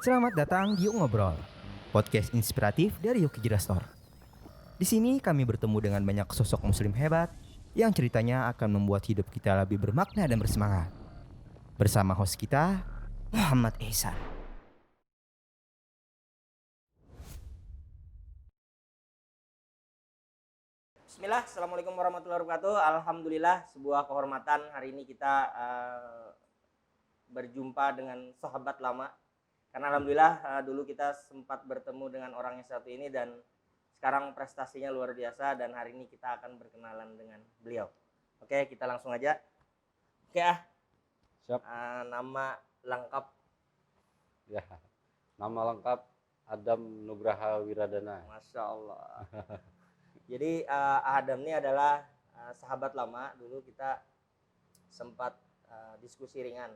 Selamat datang di Yuk Ngobrol, podcast inspiratif dari Yoki Jira Store. Di sini kami bertemu dengan banyak sosok muslim hebat yang ceritanya akan membuat hidup kita lebih bermakna dan bersemangat. Bersama host kita, Muhammad Ihsan. Bismillah, Assalamualaikum warahmatullahi wabarakatuh. Alhamdulillah, sebuah kehormatan hari ini kita berjumpa dengan sahabat lama. Karena alhamdulillah dulu kita sempat bertemu dengan orang yang satu ini dan sekarang prestasinya luar biasa dan hari ini kita akan berkenalan dengan beliau. Oke, kita langsung aja. Oke Siap. Nama lengkap. Ya, nama lengkap Adam Nugraha Wiradana. Masya Allah. Jadi Adam ini adalah sahabat lama. Dulu kita sempat diskusi ringan.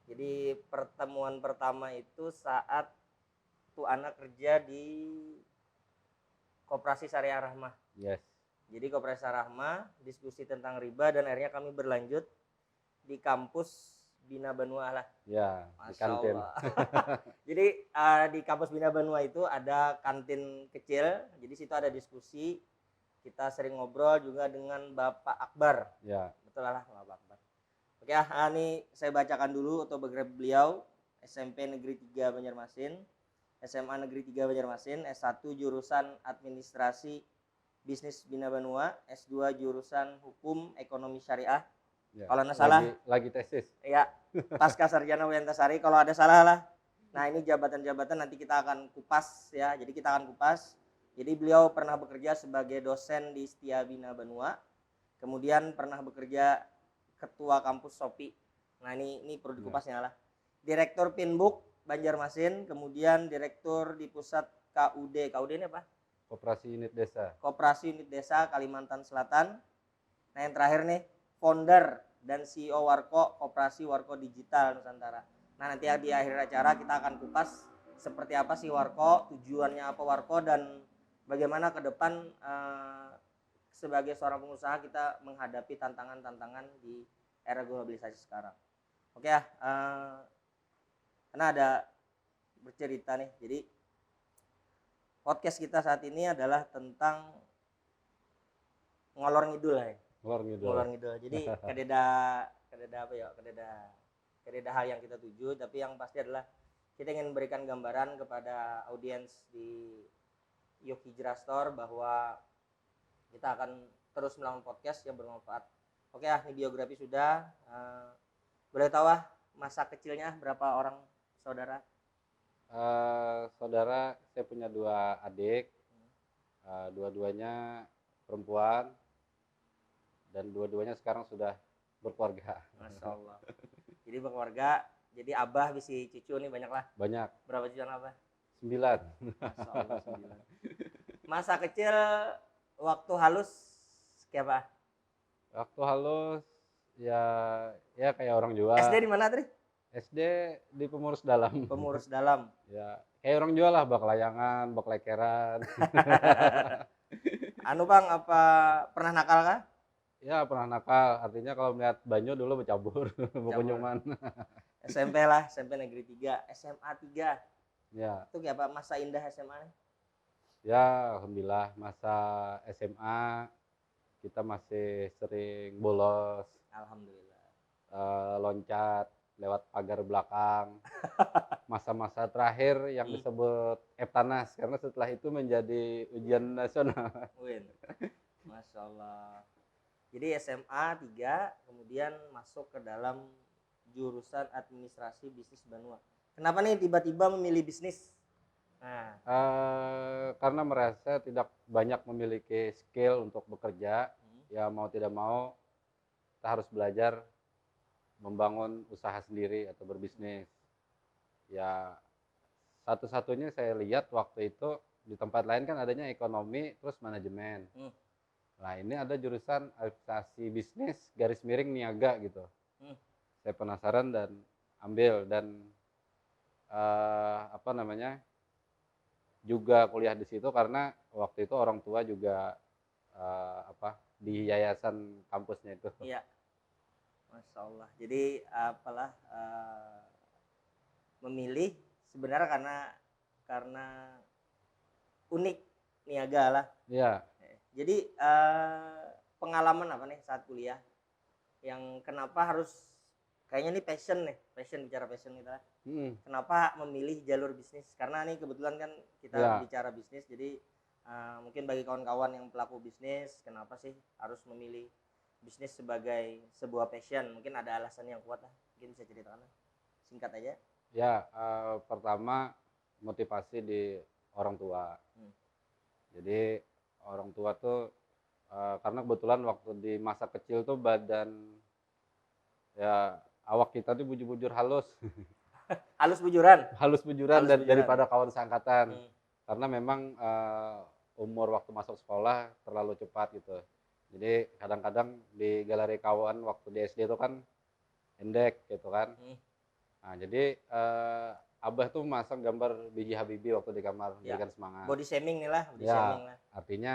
Jadi pertemuan pertama itu saat tuh anak kerja di Koperasi Syariah Rahmah. Yes. Jadi Koperasi Syariah Rahmah diskusi tentang riba dan akhirnya kami berlanjut di kampus Bina Banua lah. Ya, di Masya kantin. Allah. Jadi di kampus Bina Banua itu ada kantin kecil. Jadi situ ada diskusi. Kita sering ngobrol juga dengan Bapak Akbar. Ya. Betul lah Bapak Akbar. Oke, ini saya bacakan dulu autobiografi beliau. SMP Negeri 3 Banjarmasin, SMA Negeri 3 Banjarmasin, S1 jurusan Administrasi Bisnis Bina Banua, S2 jurusan Hukum Ekonomi Syariah. Ya. Kalau nggak salah, lagi tesis. Ya, pasca sarjana UIN Antasari. Kalau ada salah lah. Nah, ini jabatan-jabatan nanti kita akan kupas ya. Jadi kita akan kupas. Jadi beliau pernah bekerja sebagai dosen di Setia Bina Banua. Kemudian pernah bekerja ketua kampus Sopi. Nah, ini perlu dikupasnya lah. Direktur Pinbuk Banjarmasin, kemudian direktur di pusat KUD. KUD ini apa? Koperasi Unit Desa. Koperasi Unit Desa Kalimantan Selatan. Nah, yang terakhir nih, founder dan CEO Warko, Koperasi Warko Digital Nusantara. Nah, nanti di akhir acara kita akan kupas seperti apa sih Warko, tujuannya apa Warko, dan bagaimana ke depan sebagai seorang pengusaha kita menghadapi tantangan-tantangan di era globalisasi sekarang. Oke ya, karena ada bercerita nih. Jadi podcast kita saat ini adalah tentang ngalor ngidul ya. Ngalor ngidul. Jadi kededa apa ya? Kededa hal yang kita tuju, tapi yang pasti adalah kita ingin memberikan gambaran kepada audiens di Yoki Jira Store bahwa kita akan terus melakukan podcast yang bermanfaat. Oke ya, ini biografi sudah. Boleh tahu masa kecilnya berapa orang saudara? Saudara, saya punya 2 adik. Dua-duanya perempuan dan dua-duanya sekarang sudah berkeluarga. Masya Allah. Jadi berkeluarga, jadi abah bisi cucu nih banyak lah. Banyak. Berapa cucu abah? 9. Masya Allah, 9. Masa kecil waktu halus kayak apa? Waktu halus ya kayak orang jual. SD di mana, Tri? SD di Pemurus Dalam. Pemurus Dalam. Ya, kayak orang jual lah, bak layangan, bak lekeran. Bang, apa pernah nakal kah? Ya, pernah nakal. Artinya kalau melihat banyu dulu bercabur, berkunjungan. SMP lah, SMP Negeri 3, SMA 3. Ya. Itu kayak apa masa indah SMA nih? Ya, alhamdulillah masa SMA kita masih sering bolos. Alhamdulillah. Loncat lewat pagar belakang. Masa-masa terakhir yang disebut Eptanas, karena setelah itu menjadi ujian nasional. Masya Allah. Jadi SMA 3, kemudian masuk ke dalam jurusan Administrasi Bisnis Banua. Kenapa nih tiba-tiba memilih bisnis? Nah, karena merasa tidak banyak memiliki skill untuk bekerja, ya mau tidak mau kita harus belajar membangun usaha sendiri atau berbisnis. Ya, satu-satunya saya lihat waktu itu di tempat lain kan adanya ekonomi terus manajemen. Nah, ini ada jurusan administrasi bisnis garis miring niaga gitu. Saya penasaran dan ambil, dan juga kuliah di situ karena waktu itu orang tua juga di yayasan kampusnya itu. Iya. Masya Allah. Jadi memilih sebenarnya karena unik niaga lah. Iya. Jadi pengalaman apa nih saat kuliah yang kenapa harus kayaknya nih passion bicara passion kita. Kenapa memilih jalur bisnis? Karena nih kebetulan kan kita Ya. bicara bisnis, jadi mungkin bagi kawan-kawan yang pelaku bisnis, kenapa sih harus memilih bisnis sebagai sebuah passion? Mungkin ada alasan yang kuat lah, mungkin bisa ceritakan singkat aja. Ya, pertama motivasi di orang tua. Jadi orang tua tuh karena kebetulan waktu di masa kecil tuh badan ya awak kita tuh bujur-bujur halus. Halus bujuran. Halus bujuran Halus bujuran. daripada kawan seangkatan. Hmm. Karena memang umur waktu masuk sekolah terlalu cepat gitu. Jadi kadang-kadang di galeri kawan waktu di SD itu kan pendek gitu kan. Nah, jadi Abah tuh masang gambar biji Habibie waktu di kamar, Ya. berikan semangat. Body shaming nih lah, body Ya, shaming lah. artinya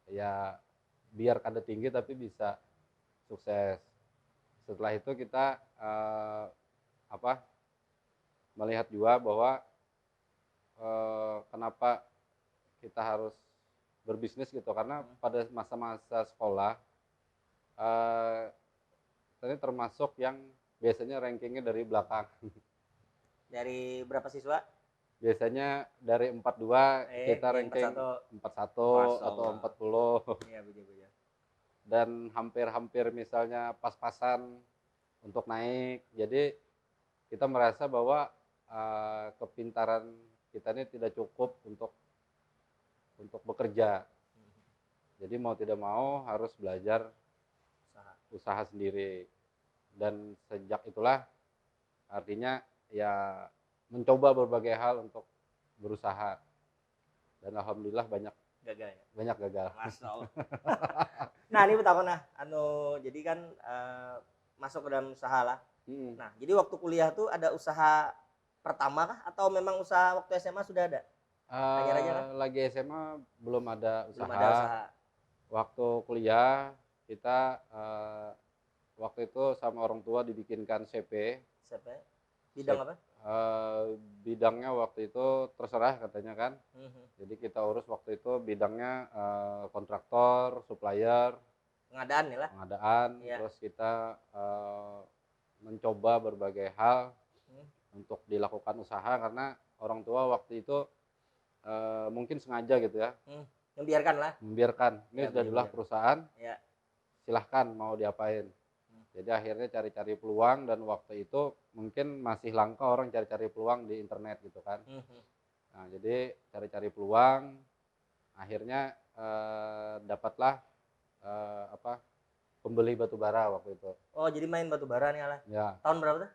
ya biar kada tinggi tapi bisa sukses. Setelah itu kita melihat juga bahwa kenapa kita harus berbisnis gitu, karena pada masa-masa sekolah ini termasuk yang biasanya rankingnya dari belakang. Dari berapa siswa? Biasanya dari 42 kita di ranking 41 Masya atau Allah. 40 Iya, betul. dan hampir-hampir misalnya pas-pasan untuk naik. Jadi kita merasa bahwa kepintaran kita ini tidak cukup untuk bekerja. Jadi mau tidak mau harus belajar usaha sendiri. Dan sejak itulah artinya ya mencoba berbagai hal untuk berusaha. Dan alhamdulillah banyak Gagal ya. banyak gagal. Masya Allah. Nah, ini pertama jadi kan masuk ke dalam usaha lah. Nah, jadi waktu kuliah tuh ada usaha pertama kah atau memang usaha waktu SMA sudah ada? Tanya aja kan? Lagi SMA belum ada usaha. Belum ada usaha. Waktu kuliah kita waktu itu sama orang tua dibikinkan CP. Siapa? Bidang apa? Bidangnya waktu itu terserah katanya kan. Jadi kita urus waktu itu bidangnya kontraktor, supplier, Pengadaan nih lah. pengadaan. Iya. Terus kita mencoba berbagai hal untuk dilakukan usaha karena orang tua waktu itu mungkin sengaja gitu ya. Membiarkan lah. Membiarkan. Ini Ya, sudah adalah perusahaan. Ya. Silahkan mau diapain. Jadi akhirnya cari-cari peluang dan waktu itu mungkin masih langka orang cari-cari peluang di internet gitu kan. Nah, jadi cari-cari peluang, akhirnya dapatlah pembeli batu bara waktu itu. Oh, jadi main batu bara nih lah. Ya. Tahun berapa tuh?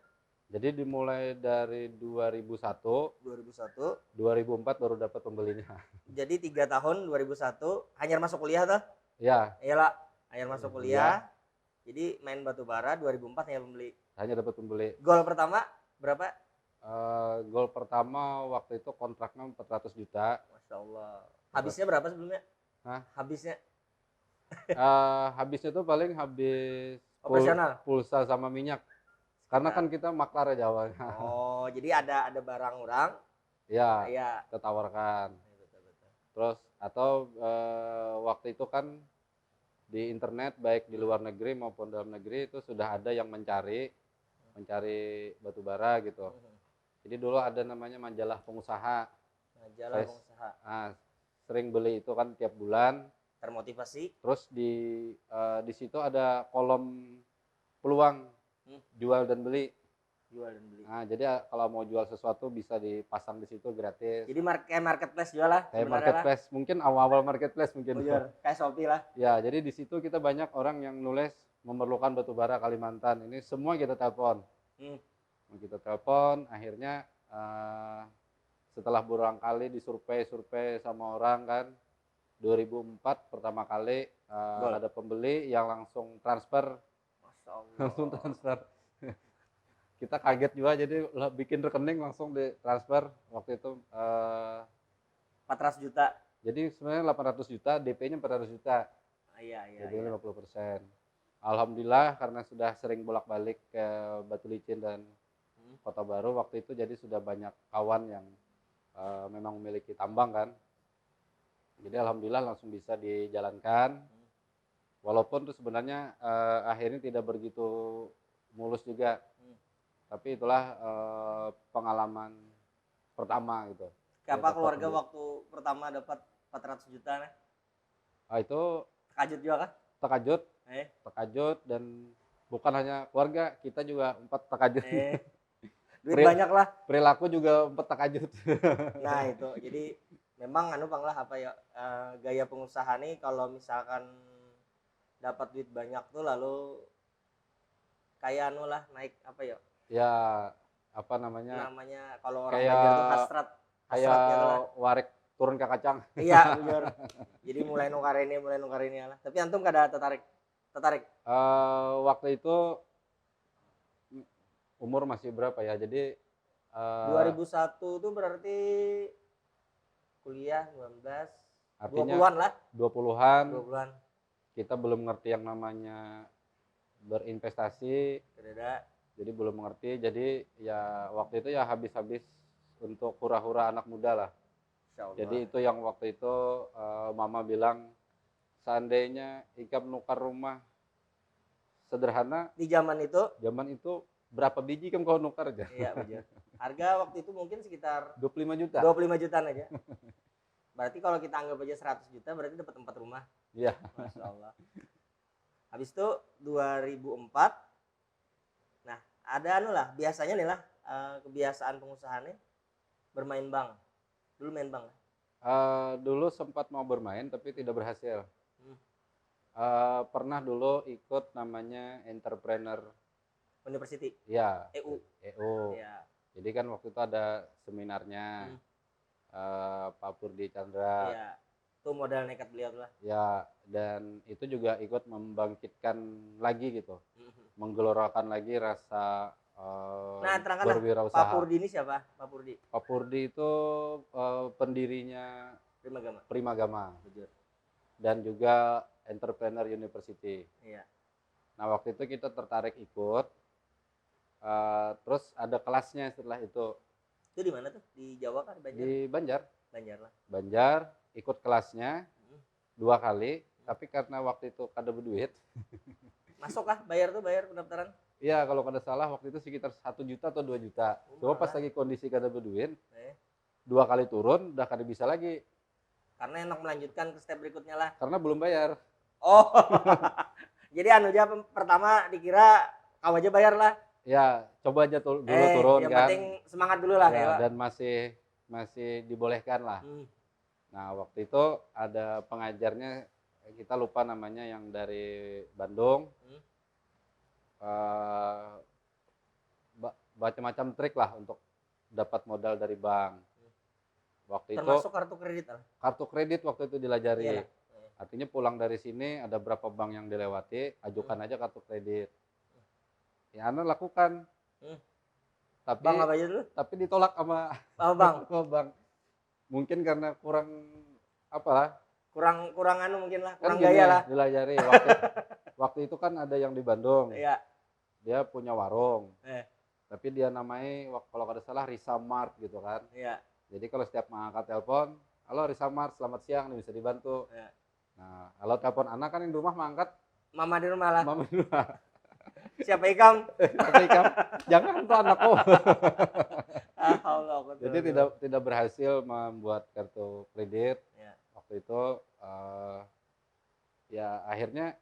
Jadi dimulai dari 2001, 2004 baru dapat pembelinya. Jadi 3 tahun 2001, hanya masuk kuliah tuh? Ya. Iyalah, hanya masuk kuliah. Jadi main batu bara 2004 hanya pembeli. Hanya dapat pembeli. Gol pertama berapa? Gol pertama waktu itu kontraknya 400 juta. Masya Allah. Habisnya berapa sebelumnya? Hah? Habisnya? Habisnya tuh paling habis Operasional? Pulsa sama minyak. Karena kan kita maklar ya awalnya. Oh, jadi ada barang orang. Ya, Ya. kita tawarkan. Betul. Terus atau waktu itu kan di internet baik di luar negeri maupun dalam negeri itu sudah ada yang mencari batu bara gitu. Jadi dulu ada namanya majalah pengusaha. Majalah pengusaha. Sering beli itu kan tiap bulan. Termotivasi. Terus di situ ada kolom peluang jual dan beli. Nah, jadi kalau mau jual sesuatu bisa dipasang di situ gratis. Jadi kayak marketplace jual lah. Kayak marketplace, mungkin awal-awal marketplace mungkin. Kayak Shopee lah. Ya, jadi di situ kita banyak orang yang nulis memerlukan batu bara Kalimantan. Ini semua kita telepon. Kita telepon, akhirnya setelah berulang kali disurvei sama orang kan, 2004 pertama kali ada pembeli yang langsung transfer. Masya Allah. Langsung transfer. Kita kaget juga, jadi bikin rekening langsung ditransfer waktu itu 400 juta. Jadi sebenarnya 800 juta, DP-nya 400 juta. Iya. Jadi 50%. Alhamdulillah karena sudah sering bolak-balik ke Batu Licin dan Kota Baru waktu itu, jadi sudah banyak kawan yang memang memiliki tambang kan. Jadi alhamdulillah langsung bisa dijalankan. Walaupun tuh sebenarnya akhirnya tidak begitu mulus juga. Tapi itulah pengalaman pertama gitu. Siapa keluarga waktu pertama dapat 400 juta nih? Itu Terkajut juga kan? Terkajut, dan bukan hanya keluarga, kita juga terkajut. Duit banyak lah. Perilaku juga terkajut. Nah itu, jadi memang Bang lah apa ya, gaya pengusaha nih kalau misalkan dapat duit banyak tuh lalu kayak lah naik apa ya? Ya apa namanya? Kalau orang kayak belajar tuh hasrat. Kayak warik turun ke kacang. Iya benar. Jadi mulai nukar ini lah. Tapi antum kada tertarik? Waktu itu umur masih berapa ya? Jadi 2001 tuh berarti kuliah 19, artinya 20-an lah. 20-an. 20-an. Kita belum mengerti yang namanya berinvestasi. Jadi belum mengerti. Jadi ya waktu itu ya habis-habis untuk hura-hura anak muda lah. Jadi itu yang waktu itu mama bilang, seandainya Ikam nukar rumah sederhana di zaman itu berapa biji Ikam kau nukar aja? Iya benar. Harga waktu itu mungkin sekitar 25 juta. 25 jutaan aja. Berarti kalau kita anggap aja 100 juta berarti dapat 4 rumah. Iya. Masya Allah. Habis itu 2004. Nah, ada lah biasanya nih lah kebiasaan pengusaha nih bermain bank. Dulu main bank. Dulu sempat mau bermain tapi tidak berhasil. Pernah dulu ikut namanya Entrepreneur University. Ya. EU. Ya. Jadi kan waktu itu ada seminarnya Pak Purdi Chandra. Iya. Itu modal nekat beliau lah. Ya, dan itu juga ikut membangkitkan lagi gitu. Menggelorakan lagi rasa berwirausaha. Pak Purdi ini siapa? Pak Purdi itu pendirinya Primagama. Dan juga Entrepreneur University. Iya. Nah waktu itu kita tertarik ikut. Terus ada kelasnya setelah itu. Itu di mana tuh? Di Jawa kan? Di Banjar. Lah. Banjar, ikut kelasnya 2 kali. Tapi karena waktu itu kada berduit. Masuk kah? Bayar pendaftaran? Iya, kalau kada salah waktu itu sekitar 1 juta atau 2 juta. Cuma pas lagi kondisi kada berduit, 2 kali turun, udah kada bisa lagi. Karena enak melanjutkan ke step berikutnya lah. Karena belum bayar. Oh, jadi pertama dikira kau aja bayar lah. Ya, coba aja dulu turun yang kan. Penting semangat dulu lah. Ya, dan masih dibolehkan lah. Nah, waktu itu ada pengajarnya, kita lupa namanya, yang dari Bandung. Macam-macam trik lah untuk dapat modal dari bank. Waktu termasuk itu kartu kredit lah. Kartu kredit waktu itu dilajari. Iyalah. Artinya pulang dari sini ada berapa bank yang dilewati, ajukan aja kartu kredit. Ya Anda lakukan. Tapi Bang apa aja dulu? Tapi ditolak sama bank. Bank. Mungkin karena kurang apalah? Kurang mungkin lah, kurang kan gaya lah. Dilajari waktu itu kan ada yang di Bandung. Iya. Dia punya warung. Tapi dia namanya kalau kada salah Risa Mart gitu kan. Iya. Jadi kalau setiap mengangkat telepon, halo Risa Mart, selamat siang, nih bisa dibantu. Iya. Nah, kalau telepon anak kan yang di rumah mengangkat mama di rumah lah. Mama di rumah. Siapa Ikam? Jangan tuh anakku. Jadi betul. tidak berhasil membuat kartu kredit. Ya. Waktu itu ya akhirnya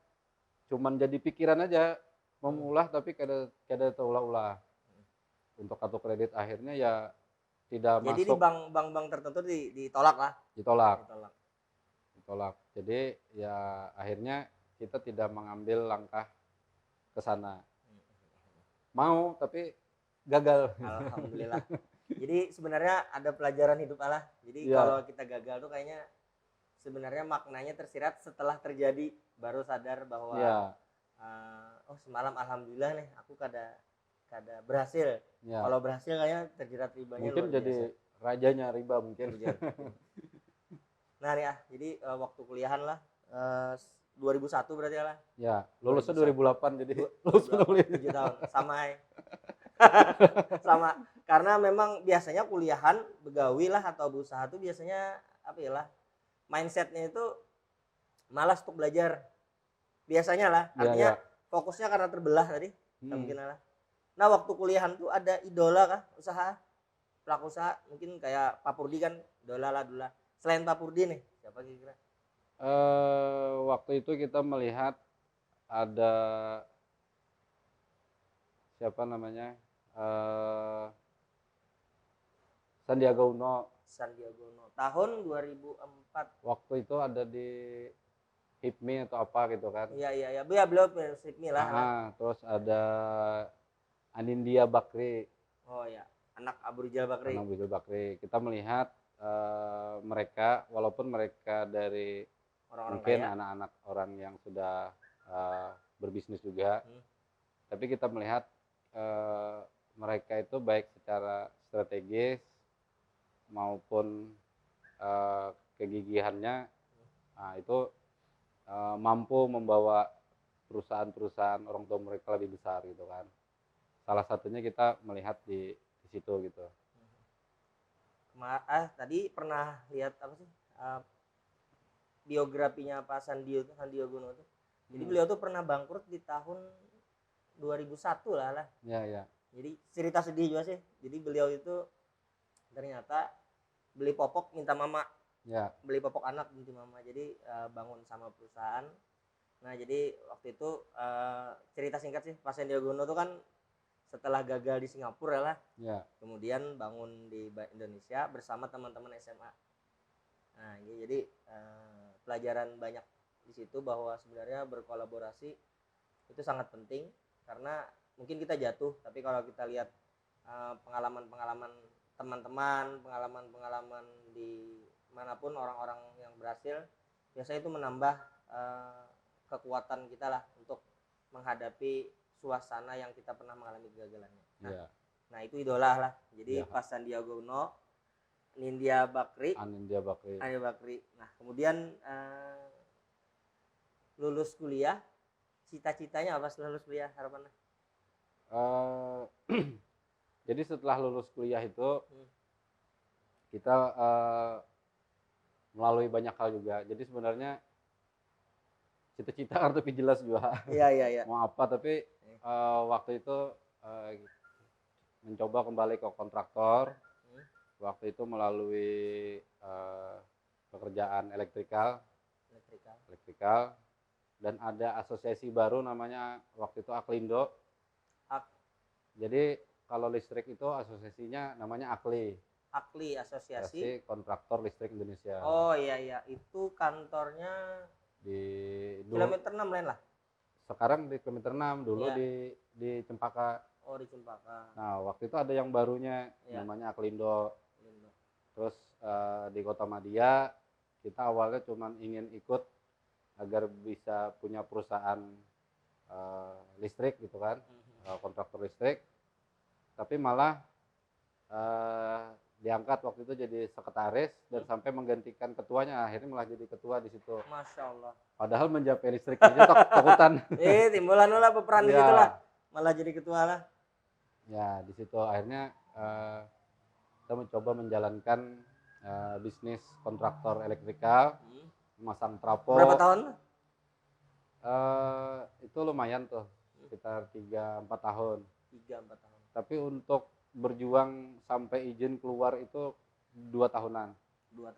cuman jadi pikiran aja memulah, tapi kada terulah-ulah. Untuk kartu kredit akhirnya ya tidak jadi masuk. Jadi di bank-bank tertentu ditolak lah. Ditolak. Jadi ya akhirnya kita tidak mengambil langkah ke sana. Mau tapi gagal. Alhamdulillah. Jadi sebenarnya ada pelajaran hidup Allah. Jadi kalau kita gagal tuh kayaknya sebenarnya maknanya tersirat setelah terjadi, baru sadar bahwa oh semalam alhamdulillah nih aku kada berhasil. Kalau berhasil kayaknya terjerat ribanya mungkin luar biasa. Jadi rajanya riba mungkin. Nah nih jadi waktu kuliahan lah 2001 berarti lah. Ya, lulusnya 2008 jadi lulus 7 tahun sama. Sama, karena memang biasanya kuliahan, begawi lah atau berusaha tuh biasanya apa ya lah, mindsetnya itu malas untuk belajar. Biasanya lah, Ya, artinya ya. fokusnya karena terbelah tadi, Mm. mungkin lah. Nah, waktu kuliahan tuh ada idola kah usaha, pelaku usaha mungkin kayak Pak Purdi kan idola lah dulu lah. Selain Pak Purdi nih, siapa kira-kira? Waktu itu kita melihat ada siapa namanya, eh Sandiaga Uno. Sandiaga Uno. Tahun 2004. Waktu itu ada di HIPMI atau apa gitu kan. Iya iya iya. Beliau Sidney lah. Terus ada Anindya Bakri, Oh ya, anak Abu Rizal Bakri. Anang Bidul Bakri. Kita melihat mereka, walaupun mereka dari Orang-orang mungkin kaya. anak-anak orang yang sudah berbisnis juga, tapi kita melihat mereka itu baik secara strategis maupun kegigihannya, itu mampu membawa perusahaan-perusahaan orang tua mereka lebih besar gitu kan. Salah satunya kita melihat di situ gitu. Tadi pernah lihat apa sih biografinya Pak Sandiaga Uno tuh. Jadi beliau tuh pernah bangkrut di tahun 2001 lah. Ya, ya. Jadi cerita sedih juga sih. Jadi beliau itu ternyata beli popok minta mama. Ya. Beli popok anak minta mama. Jadi bangun sama perusahaan. Nah, jadi waktu itu cerita singkat sih, Pak Sandiaga Uno tuh kan setelah gagal di Singapura lah, Ya. kemudian bangun di Indonesia bersama teman-teman SMA. Nah, jadi pelajaran banyak di situ bahwa sebenarnya berkolaborasi itu sangat penting, karena mungkin kita jatuh, tapi kalau kita lihat pengalaman-pengalaman teman-teman, pengalaman-pengalaman di manapun orang-orang yang berhasil, biasanya itu menambah kekuatan kita lah untuk menghadapi suasana yang kita pernah mengalami kegagalannya. Nah itu idola lah. Jadi pas Sandiaga Uno, Anindya Bakri. Nah kemudian lulus kuliah, cita-citanya apa setelah lulus kuliah, harapannya? Jadi setelah lulus kuliah itu kita melalui banyak hal juga. Jadi sebenarnya cita-cita kan tapi jelas juga. Iya. Mau apa, tapi waktu itu mencoba kembali ke kontraktor. Waktu itu melalui pekerjaan elektrikal, dan ada asosiasi baru namanya waktu itu Aklindo. Jadi kalau listrik itu asosiasinya namanya AKLI. Asosiasi Kontraktor Listrik Indonesia. Oh iya, itu kantornya di kilometer 6 lain lah. Sekarang di kilometer 6, dulu di Cempaka. Oh, di Cempaka. Nah, waktu itu ada yang barunya namanya Aklindo. Terus di Kota Madia kita awalnya cuma ingin ikut agar bisa punya perusahaan listrik gitu kan, kontraktor listrik. Tapi malah diangkat waktu itu jadi sekretaris dan sampai menggantikan ketuanya, akhirnya malah jadi ketua di situ. Masya Allah. Padahal mencapai listrik aja takutan. Timbulan lah peperan di situ lah, malah jadi ketua lah. Ya di situ akhirnya kita mencoba menjalankan bisnis kontraktor elektrikal, memasang trafo. Berapa tahun? Itu lumayan tuh, sekitar 3-4 tahun. 3-4 tahun. Tapi untuk berjuang sampai izin keluar itu 2 tahunan. 2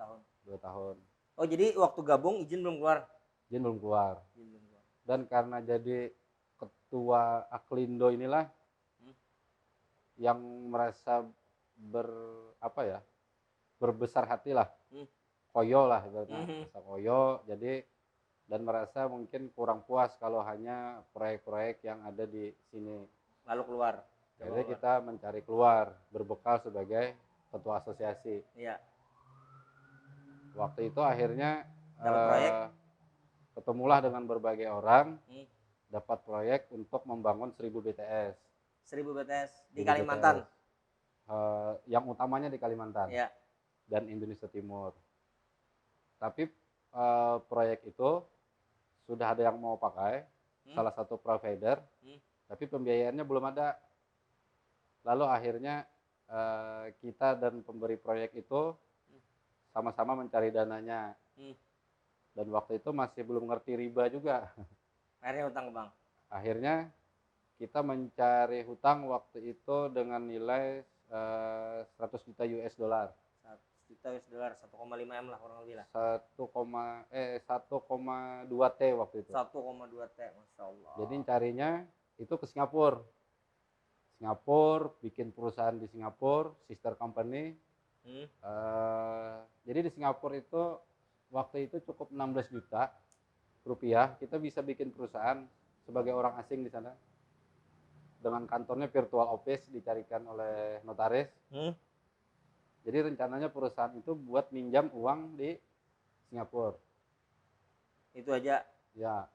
tahun. Oh jadi waktu gabung izin belum keluar? Izin belum keluar. Dan karena jadi ketua Aklindo inilah yang merasa berbesar hati lah, koyo lah ibaratnya, koyo. Jadi dan merasa mungkin kurang puas kalau hanya proyek-proyek yang ada di sini. Lalu keluar. Jadi kita mencari keluar, berbekal sebagai ketua asosiasi. Iya. Waktu itu akhirnya dapat proyek, ketemulah dengan berbagai orang, dapat proyek untuk membangun 1000 BTS. 1000 BTS di Kalimantan. Yang utamanya di Kalimantan. Iya. Dan Indonesia Timur. Tapi proyek itu sudah ada yang mau pakai, salah satu provider, tapi pembiayaannya belum ada. lalu akhirnya kita dan pemberi proyek itu sama-sama mencari dananya. Dan waktu itu masih belum ngerti riba juga. Akhirnya utang ke bank. Akhirnya kita mencari hutang waktu itu dengan nilai 100 juta US dollar. 100 juta US dollar, 1,5 M lah kurang lebih lah. 1,2 T waktu itu. 1,2 T, Masya Allah. Jadi carinya itu ke Singapura. Singapura, bikin perusahaan di Singapura, sister company. Jadi di Singapura itu waktu itu cukup 16 juta rupiah, kita bisa bikin perusahaan sebagai orang asing di sana. Dengan kantornya virtual office dicarikan oleh notaris. Jadi rencananya perusahaan itu buat minjam uang di Singapura. Itu aja. Ya.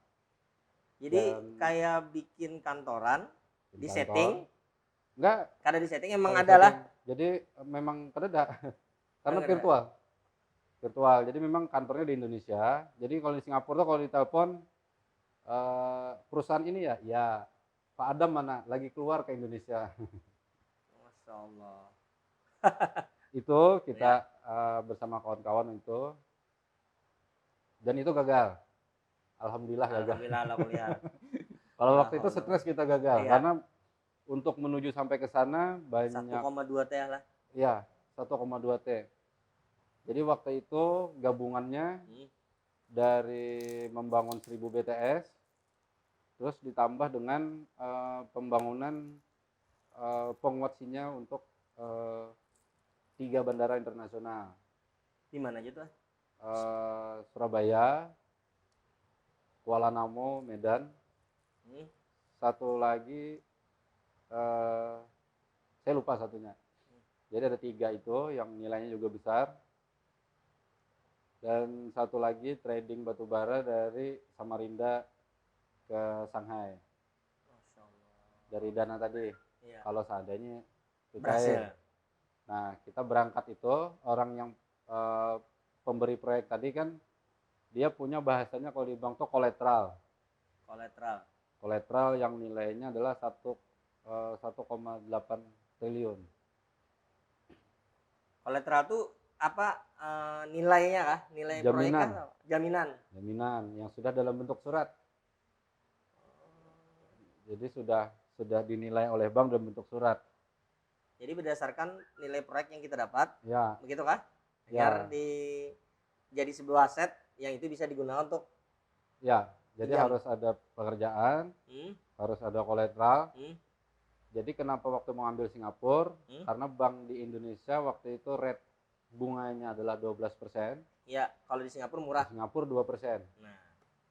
Jadi kayak bikin kantoran, di kantor. setting. Enggak. Kada di setting emang adalah. Jadi memang kada. Karena Kada. virtual. Virtual. Jadi memang kantornya di Indonesia. Jadi kalau di Singapura tuh kalau ditelepon perusahaan ini ya Pak Adam mana lagi keluar ke Indonesia. Masya Allah. Itu kita bersama kawan-kawan itu, dan itu gagal. Alhamdulillah gagal. Alhamdulillah. Kalau waktu itu stres kita gagal, iya. karena untuk menuju sampai ke sana banyak 1,2 T lah. Iya, 1,2 T. Jadi waktu itu gabungannya dari membangun 1000 BTS, terus ditambah dengan pembangunan penguatnya untuk 3 bandara internasional. Di mana aja tuh? Surabaya, Kuala Namu, Medan. Satu lagi saya lupa satunya. Jadi ada 3 itu yang nilainya juga besar. Dan satu lagi trading batubara dari Samarinda ke Shanghai. Masya Allah. Dari dana tadi. Iya. Kalau seadanya itu berhasil. cair. Nah, kita berangkat itu, orang yang pemberi proyek tadi kan dia punya bahasanya kalau di bank tuh kolateral. Kolateral yang nilainya adalah 1,8 triliun. Kolateral tuh apa nilainya kah? Nilai Jaminan. proyek kah? Jaminan. Jaminan yang sudah dalam bentuk surat. Jadi sudah dinilai oleh bank dalam bentuk surat. Jadi berdasarkan nilai proyek yang kita dapat, ya, begitu kah? Agar jadi sebuah aset yang itu bisa digunakan untuk. Ya, jadi harus ada pekerjaan, harus ada kolateral. Jadi kenapa waktu mau ambil Singapura? Karena bank di Indonesia waktu itu rate bunganya adalah 12%. Ya, kalau di Singapura murah. Di Singapura 2%. Nah,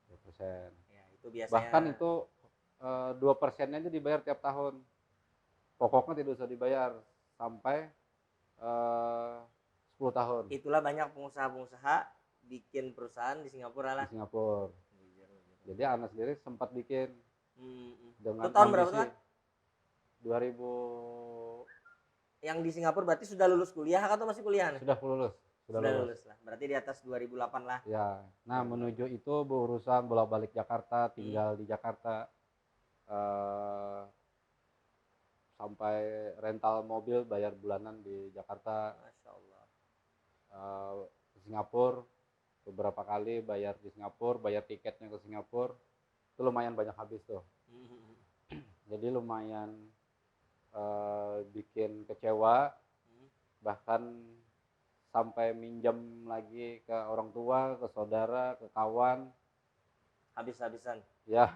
2%. Ya, itu biasanya. Bahkan itu 2%-nya aja dibayar tiap tahun. Pokoknya tidak usah dibayar sampai 10 tahun. Itulah banyak pengusaha-pengusaha bikin perusahaan di Singapura lah. Di Singapura. Jadi anak sendiri sempat bikin. Dengan itu tahun berapa tuh? 2000. Yang di Singapura berarti sudah lulus kuliah atau masih kuliah? Sudah lulus. Sudah lulus lah. Berarti di atas 2008 lah. Ya. Nah, menuju itu berurusan bolak-balik Jakarta, tinggal di Jakarta. Sampai rental mobil bayar bulanan di Jakarta. Masya Allah. Singapura beberapa kali bayar di Singapura, bayar tiketnya ke Singapura, itu lumayan banyak habis tuh. Jadi lumayan bikin kecewa, bahkan sampai minjam lagi ke orang tua, ke saudara, ke kawan. Habis-habisan. Ya,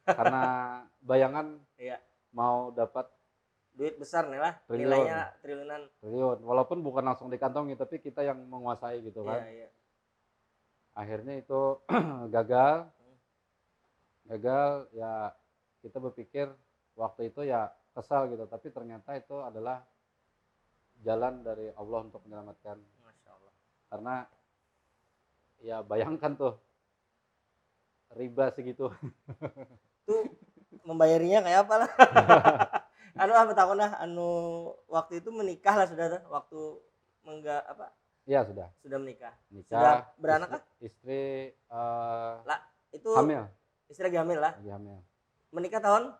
karena bayangan mau dapat duit besar nih lah, triliun. Nilainya triliunan. Triliun, walaupun bukan langsung dikantongi, tapi kita yang menguasai gitu kan. Iya. Akhirnya itu gagal ya, kita berpikir waktu itu ya kesal gitu, tapi ternyata itu adalah jalan dari Allah untuk menyelamatkan. Masya Allah. Karena ya bayangkan tuh riba segitu. Tuh membayarinya kayak apa lah? Apa takut lah, waktu itu menikah lah sudah, waktu apa? Iya sudah. Sudah menikah. Sudah beranak kah? Istri lah itu hamil. Istri lagi hamil lah. Lagi hamil. Menikah tahun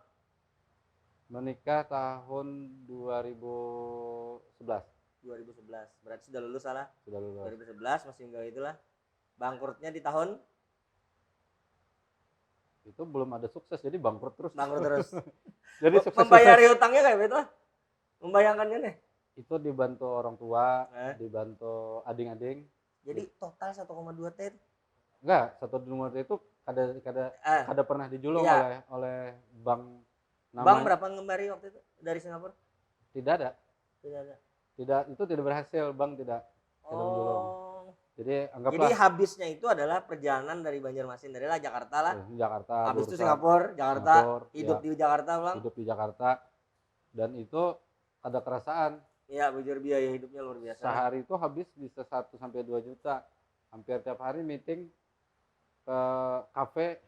Menikah tahun 2011. 2011. Berarti sudah lulus salah. Sudah lulus. 2011 masih enggak itulah. Bangkrutnya di tahun Itu belum ada sukses, jadi bangkrut terus. bangkrut terus. Jadi sukses Membayari utangnya kayak gitu. Membayangkannya nih. itu dibantu orang tua, Eh. dibantu ading-ading. Jadi total 1,2 T. Enggak, satu nomor itu kada Eh, pernah dijulung iya. oleh bank Bang namanya. berapa ngembari waktu itu dari Singapura? Tidak ada. Tidak ada. Itu tidak berhasil, bank tidak menjulung. Oh. Jadi Jadi anggaplah habisnya itu adalah perjalanan dari Banjarmasin dari lah Jakarta lah. Jakarta, Habis itu berurusan Singapura, Jakarta, Singapura, hidup ya, di Jakarta pulang. hidup di Jakarta, dan itu ada kerasaan. Iya, bujur biaya hidupnya luar biasa. Sehari itu habis bisa 1 sampai 2 juta. Hampir tiap hari meeting ke kafe,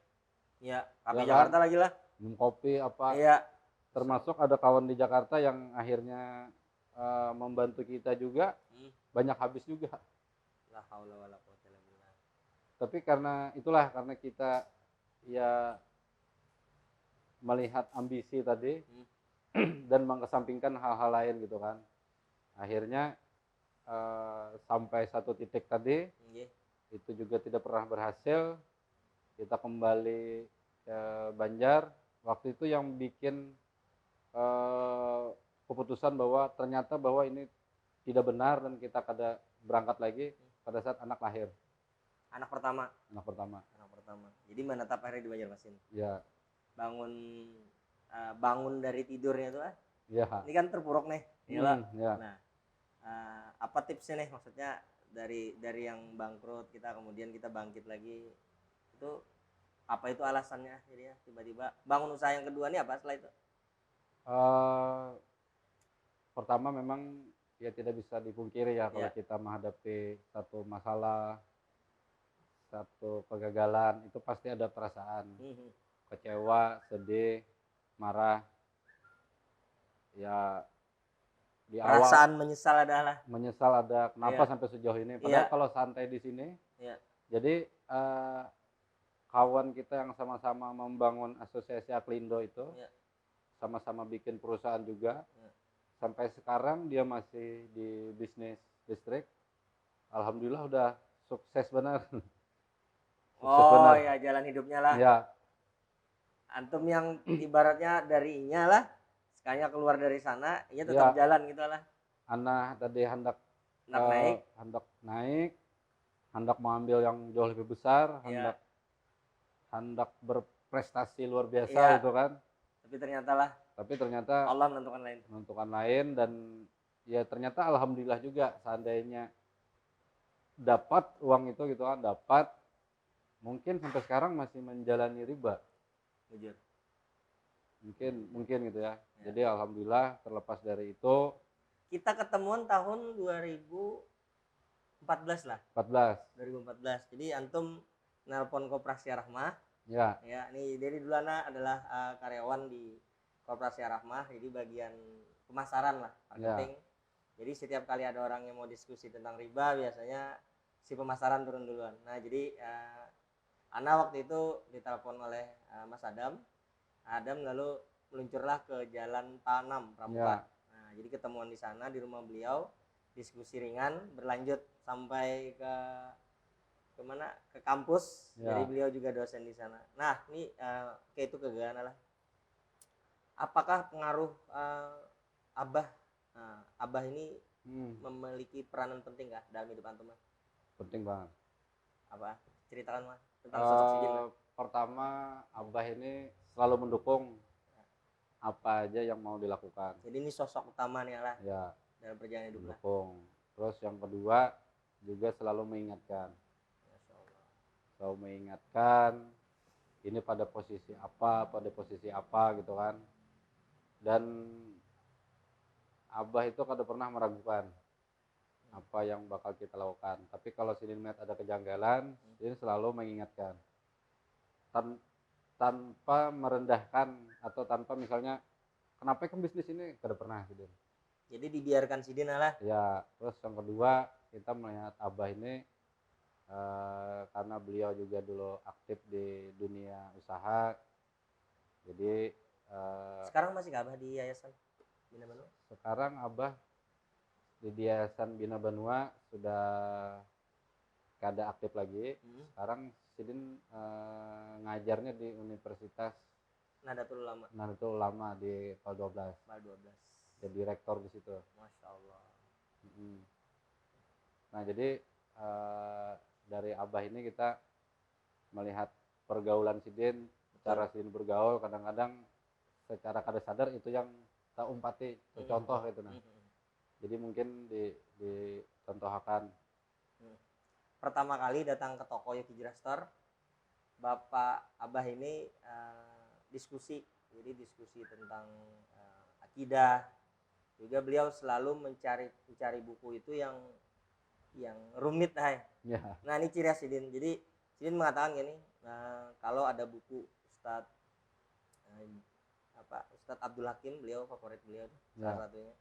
Iya, kafe ya kan? Jakarta lagi lah. minum kopi apa. Iya. Termasuk ada kawan di Jakarta yang akhirnya membantu kita juga, banyak habis juga. La haula wala quwata illa billah. Tapi karena kita ya melihat ambisi tadi dan mengesampingkan hal-hal lain gitu kan. Akhirnya sampai satu titik tadi itu juga tidak pernah berhasil. Kita kembali ke Banjar. Waktu itu yang bikin keputusan bahwa ternyata bahwa ini tidak benar dan kita kada berangkat lagi pada saat anak lahir. Anak pertama. Anak pertama. Anak pertama. Jadi menetap akhirnya di Banjarmasin. Ya. Bangun dari tidurnya tuh Ya. Ini kan terpuruk nih. Iyalah. Ya. Nah, apa tipsnya nih maksudnya dari yang bangkrut kita kemudian kita bangkit lagi itu apa itu alasannya jadinya tiba-tiba bangun usaha yang kedua nih apa setelah itu? Pertama memang ya tidak bisa dipungkiri ya kalau kita menghadapi satu masalah, satu kegagalan itu pasti ada perasaan kecewa, sedih, marah. Ya di Perasaan awal menyesal ada kenapa sampai sejauh ini. Padahal kalau santai di sini. Jadi kawan kita yang sama-sama membangun asosiasi Aklindo itu sama-sama bikin perusahaan juga. Sampai sekarang dia masih di bisnis listrik. Alhamdulillah udah sukses benar. Ya jalan hidupnya lah. Ya. Antum yang ibaratnya darinya lah, sekalinya keluar dari sana, ya tetap jalan gitu lah. Anak tadi hendak naik, hendak mengambil yang jauh lebih besar, hendak berprestasi luar biasa gitu kan. Tapi ternyata Allah menentukan lain dan ya ternyata alhamdulillah juga seandainya dapat uang itu gitu kan, dapat mungkin sampai sekarang masih menjalani riba. Mungkin gitu ya. Jadi alhamdulillah terlepas dari itu kita ketemuan tahun 2014 lah. 2014. Jadi antum nelpon Koperasi Rahmah. Ya, ini dari dulu adalah karyawan di Koperasi Rahmah, jadi bagian pemasaran lah, marketing. Jadi setiap kali ada orang yang mau diskusi tentang riba, biasanya si pemasaran turun duluan. Nah, jadi Ana waktu itu ditelepon oleh Mas Adam lalu meluncurlah ke Jalan Tanam Pramuka. Nah, jadi ketemuan di sana di rumah beliau, diskusi ringan berlanjut sampai ke kemana? Ke kampus. Jadi beliau juga dosen di sana. Nah, ini kayak itu kegagalan lah. Apakah pengaruh Abah ini memiliki peranan penting kah dalam hidup antum? Penting banget. Apa? Ceritakan Mas tentang sosok Sidin. Pertama, Abah ini selalu mendukung apa aja yang mau dilakukan. Jadi ini sosok utama nih lah. Dalam perjalanan hidup. Mendukung. Terus yang kedua juga selalu mengingatkan. Ini pada posisi apa gitu kan. Dan Abah itu kada pernah meragukan apa yang bakal kita lakukan. Tapi kalau Sidin melihat ada kejanggalan, Sidin selalu mengingatkan. Tanpa merendahkan atau tanpa misalnya kenapa kan bisnis ini kada pernah Sidin. Jadi dibiarkan Sidin lah. Ya, terus yang kedua kita melihat Abah ini karena beliau juga dulu aktif di dunia usaha, jadi Sekarang masih gak Abah di Yayasan Bina Banua? sekarang Abah di Yayasan Bina Banua sudah kada aktif lagi. Sekarang Sidin ngajarnya di Universitas Nahdlatul Ulama. Nahdlatul Ulama di Pal 12. Pal 12. Jadi rektor di situ. Masya Allah. Nah, jadi dari Abah ini kita melihat pergaulan Sidin, cara Sidin bergaul, kadang-kadang secara kada sadar itu yang tak umpati, contoh gitu. Nah, jadi mungkin dicontohkan. Pertama kali datang ke toko Yukijira Store, Bapak Abah ini diskusi, jadi diskusi tentang akidah. Juga beliau selalu mencari buku itu yang rumit, Ya. Nah, ini ciri khas Sidin. Jadi Sidin mengatakan gini, kalau ada buku Ustadz Ustadz Abdul Hakim, beliau favorit beliau salah satunya.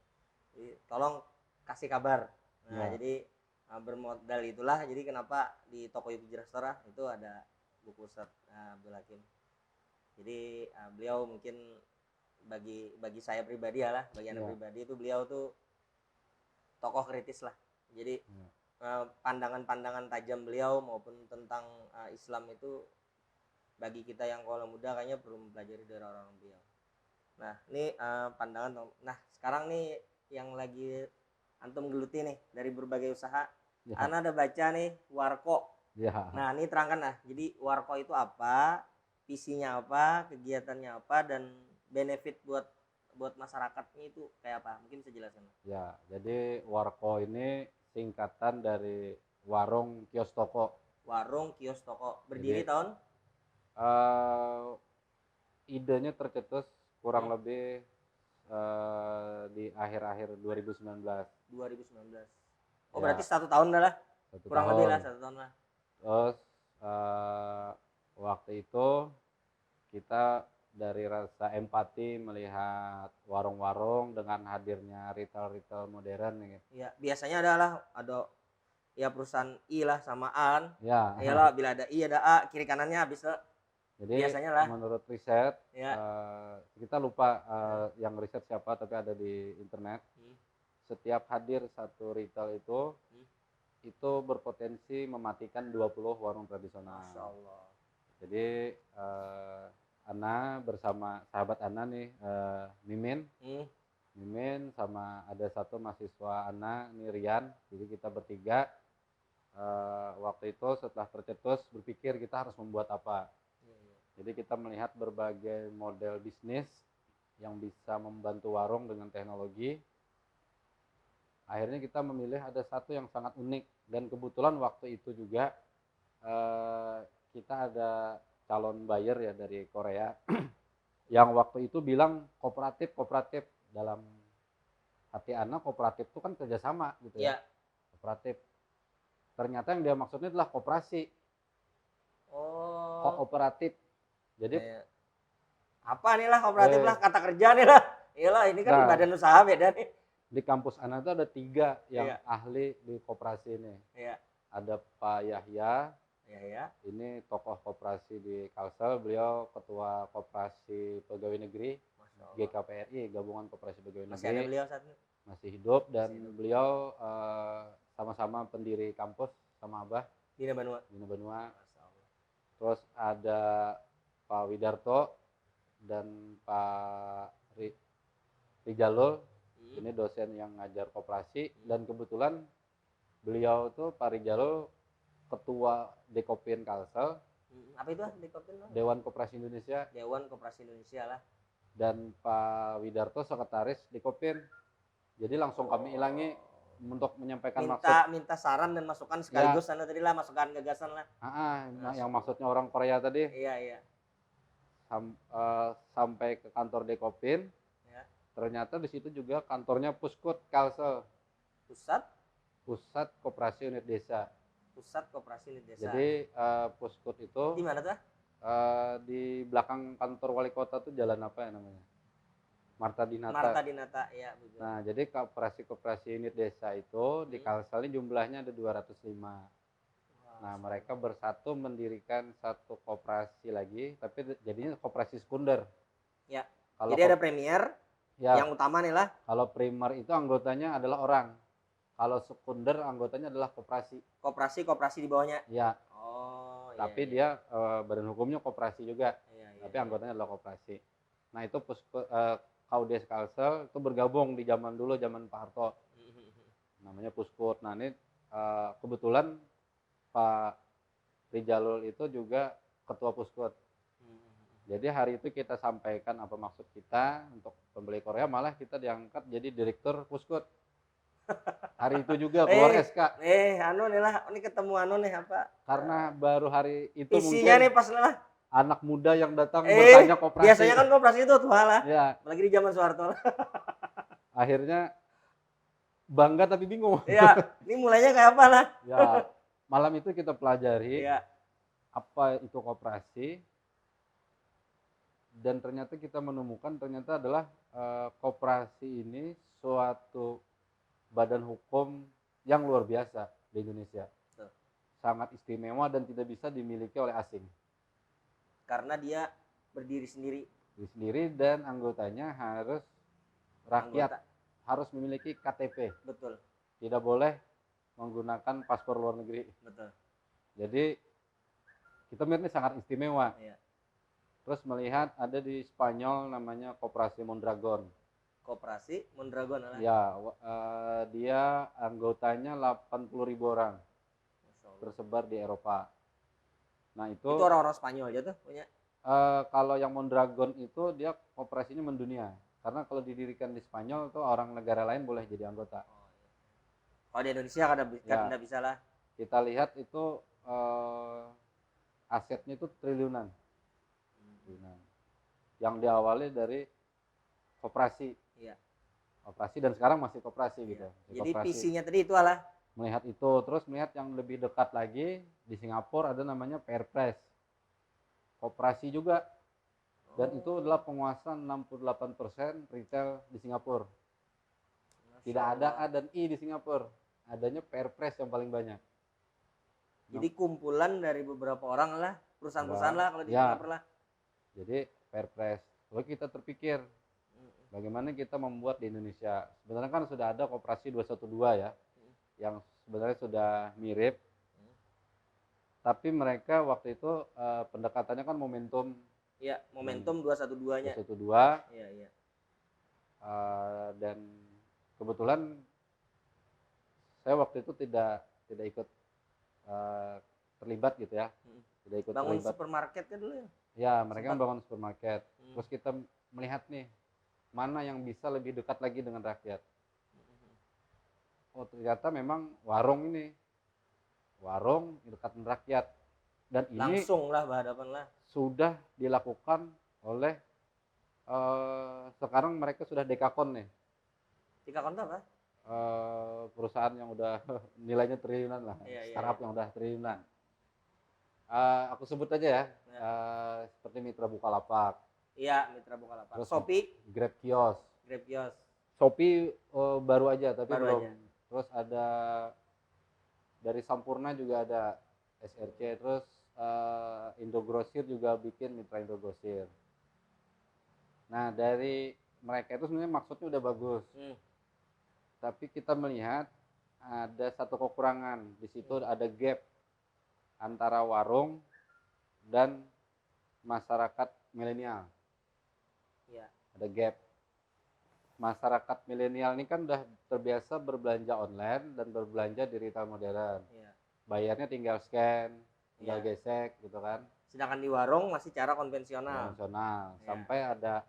Jadi tolong kasih kabar. Nah, jadi bermodal itulah. Jadi kenapa di toko Yukijira Store itu ada buku Ustadz Abdul Hakim. Jadi beliau mungkin bagi saya pribadi bagi anda pribadi itu beliau tuh tokoh kritis lah. Jadi pandangan-pandangan tajam beliau maupun tentang Islam itu bagi kita yang kaula muda kayaknya perlu mempelajari dari orang beliau. Nah, ini pandangan. Nah, sekarang nih yang lagi antum geluti nih dari berbagai usaha. Ana ada baca nih Warko. Nah, ini terangkan lah. Jadi Warko itu apa, visinya apa, kegiatannya apa, dan benefit buat masyarakatnya itu kayak apa? Mungkin bisa jelaskan. Ya, jadi Warko ini singkatan dari warung kios toko. Warung kios toko. Berdiri jadi, tahun? Idenya tercetus kurang lebih di akhir-akhir 2019. 2019. Oh, berarti 1 tahun dah lah. Kurang lebih lah 1 tahun lah. Terus waktu itu kita dari rasa empati melihat warung-warung dengan hadirnya retail modern gitu. Iya, biasanya ada ya perusahaan I lah sama A. Ya. Iyalah, bila ada I ada A, kiri kanannya habis lah. Jadi biasanya lah menurut riset kita lupa yang riset siapa, tapi ada di internet. Setiap hadir satu retail itu berpotensi mematikan 20 warung tradisional. Masya Allah. Jadi Ana bersama sahabat Ana nih, Mimin sama ada satu mahasiswa Ana nih, Rian. Jadi kita bertiga waktu itu setelah tercetus berpikir kita harus membuat apa. Jadi kita melihat berbagai model bisnis yang bisa membantu warung dengan teknologi. Akhirnya kita memilih ada satu yang sangat unik, dan kebetulan waktu itu juga kita ada calon buyer ya dari Korea yang waktu itu bilang kooperatif. Dalam hati anak kooperatif itu kan kerjasama gitu ya. Kooperatif. Ternyata yang dia maksudnya adalah koperasi. Kooperatif. Jadi apa nih lah kooperatif lah, kata kerja nih lah. Iyalah, ini kan badan usaha beda nih. Di kampus Ana itu ada 3 yang ahli di koperasi ini. Ada Pak Yahya. Ini tokoh koperasi di Kalsel. Beliau ketua koperasi pegawai negeri GKPRI, Gabungan Koperasi Pegawai Negeri. Masih ada beliau saat ini? Masih hidup, dan beliau sama-sama pendiri kampus sama Abah. Bina Banua. Terus ada Pak Widarto dan Pak Rijalul. Ini dosen yang ngajar koperasi, dan kebetulan beliau tuh Pak Rijalul ketua Dekopin Kalsel. Apa itu Dekopin? Dewan Koperasi Indonesia. Dewan Koperasi Indonesia lah. Dan Pak Widarto sekretaris Dekopin. Jadi langsung kami ilangi untuk menyampaikan minta saran dan masukan sekaligus. Anda tadi lah masukan gagasan lah. Yang maksudnya orang Korea tadi. Iya. Sampai ke kantor Dekopin. Ternyata di situ juga kantornya Puskut Kalsel. Pusat Koperasi Unit Desa. Pusat Koperasi Unit Desa. Jadi Puskut itu di mana tuh? Di belakang kantor wali kota tuh jalan apa ya namanya? Marta Dinata, ya. Betul. Nah, jadi koperasi unit desa itu di Kalsel ini jumlahnya ada 205. Nah, mereka bersatu mendirikan satu koperasi lagi, tapi jadinya koperasi sekunder. Kalau Jadi ada premier, ya, yang utama nih lah. kalau primer itu anggotanya adalah orang. Kalau sekunder anggotanya adalah koperasi. Koperasi di bawahnya. Ya, Oh, iya. tapi iya. dia badan hukumnya koperasi juga. Iya, iya, Tapi iya. anggotanya adalah koperasi. Nah, itu Kaudes Kalsel itu bergabung di zaman dulu, zaman Pak Harto. Namanya Puskut. Nah, ini kebetulan Pak Rijalul itu juga ketua Puskut. Jadi hari itu kita sampaikan apa maksud kita untuk pembeli Korea, malah kita diangkat jadi direktur Puskut. Hari itu juga keluar SK. Anu nih lah, ini ketemu anu nih apa? Karena baru hari itu Isinya mungkin nih pas lah. anak muda yang datang bertanya koperasi. Biasanya kan koperasi itu tuh lah. Ya, Lagi di zaman Soeharto. akhirnya bangga tapi bingung. Iya, ini mulainya kayak apa lah? Ya, malam itu kita pelajari Iya. apa itu koperasi, dan ternyata kita menemukan ternyata adalah koperasi ini suatu badan hukum yang luar biasa di Indonesia. Betul. Sangat istimewa dan tidak bisa dimiliki oleh asing. Karena dia berdiri sendiri Dan anggotanya harus rakyat, harus memiliki KTP. Betul. Tidak boleh menggunakan paspor luar negeri. Betul. Jadi kita melihat ini sangat istimewa. Iya. Terus melihat ada di Spanyol namanya Koperasi Mondragon. Koperasi Mondragon lah. Ya, dia anggotanya 80.000 orang tersebar di Eropa. Nah itu orang-orang Spanyol aja tuh punya. Kalau yang Mondragon itu dia koperasinya mendunia. Karena kalau didirikan di Spanyol tuh orang negara lain boleh jadi anggota. Kalau di Indonesia kan tidak bisa lah. Kita lihat itu asetnya itu triliunan. Yang diawali dari koperasi. Iya. Koperasi dan sekarang masih koperasi gitu. Jadi koperasi. visinya tadi itu lah. Melihat itu, terus melihat yang lebih dekat lagi di Singapura ada namanya Fairprice. Koperasi juga. Dan itu adalah penguasa 68% retail di Singapura. Tidak ada A dan I di Singapura. Adanya Fairprice yang paling banyak. Jadi kumpulan dari beberapa orang lah, perusahaan-perusahaan lah kalau di Singapura lah. Jadi Fairprice. Lalu kita terpikir bagaimana kita membuat di Indonesia. Sebenarnya kan sudah ada Koperasi 212 ya, yang sebenarnya sudah mirip. Tapi mereka waktu itu pendekatannya kan momentum. Iya, momentum 212-nya. 212. Iya, iya. Dan kebetulan saya waktu itu tidak ikut terlibat gitu ya. Tidak ikut bangun terlibat. Supermarketnya dulu ya. Ya, mereka membangun supermarket. Terus kita melihat nih mana yang bisa lebih dekat lagi dengan rakyat. Oh, ternyata memang warung ini. Warung dekat dengan rakyat. Dan ini langsung lah berhadapan lah. Sudah dilakukan oleh sekarang mereka sudah Dekakon nih. Dekakon itu apa? Perusahaan yang udah nilainya triliunan lah. Startup yang udah triliunan. Aku sebut aja ya. Seperti Mitra Bukalapak. Iya, Mitra Bukalapak. Terus Shopee. Grab Kios. Shopee baru aja tapi baru belum. Aja. Terus ada dari Sampurna juga ada SRC. Terus Indogrosir juga bikin Mitra Indogrosir. Nah dari mereka itu sebenarnya maksudnya udah bagus. Tapi kita melihat ada satu kekurangan. Di situ ada gap antara warung dan masyarakat milenial. Ya. Ada gap. Masyarakat milenial ini kan udah terbiasa berbelanja online dan berbelanja di retail modern. Ya. Bayarnya tinggal scan, tinggal gesek gitu kan. Sedangkan di warung masih cara konvensional. Sampai ada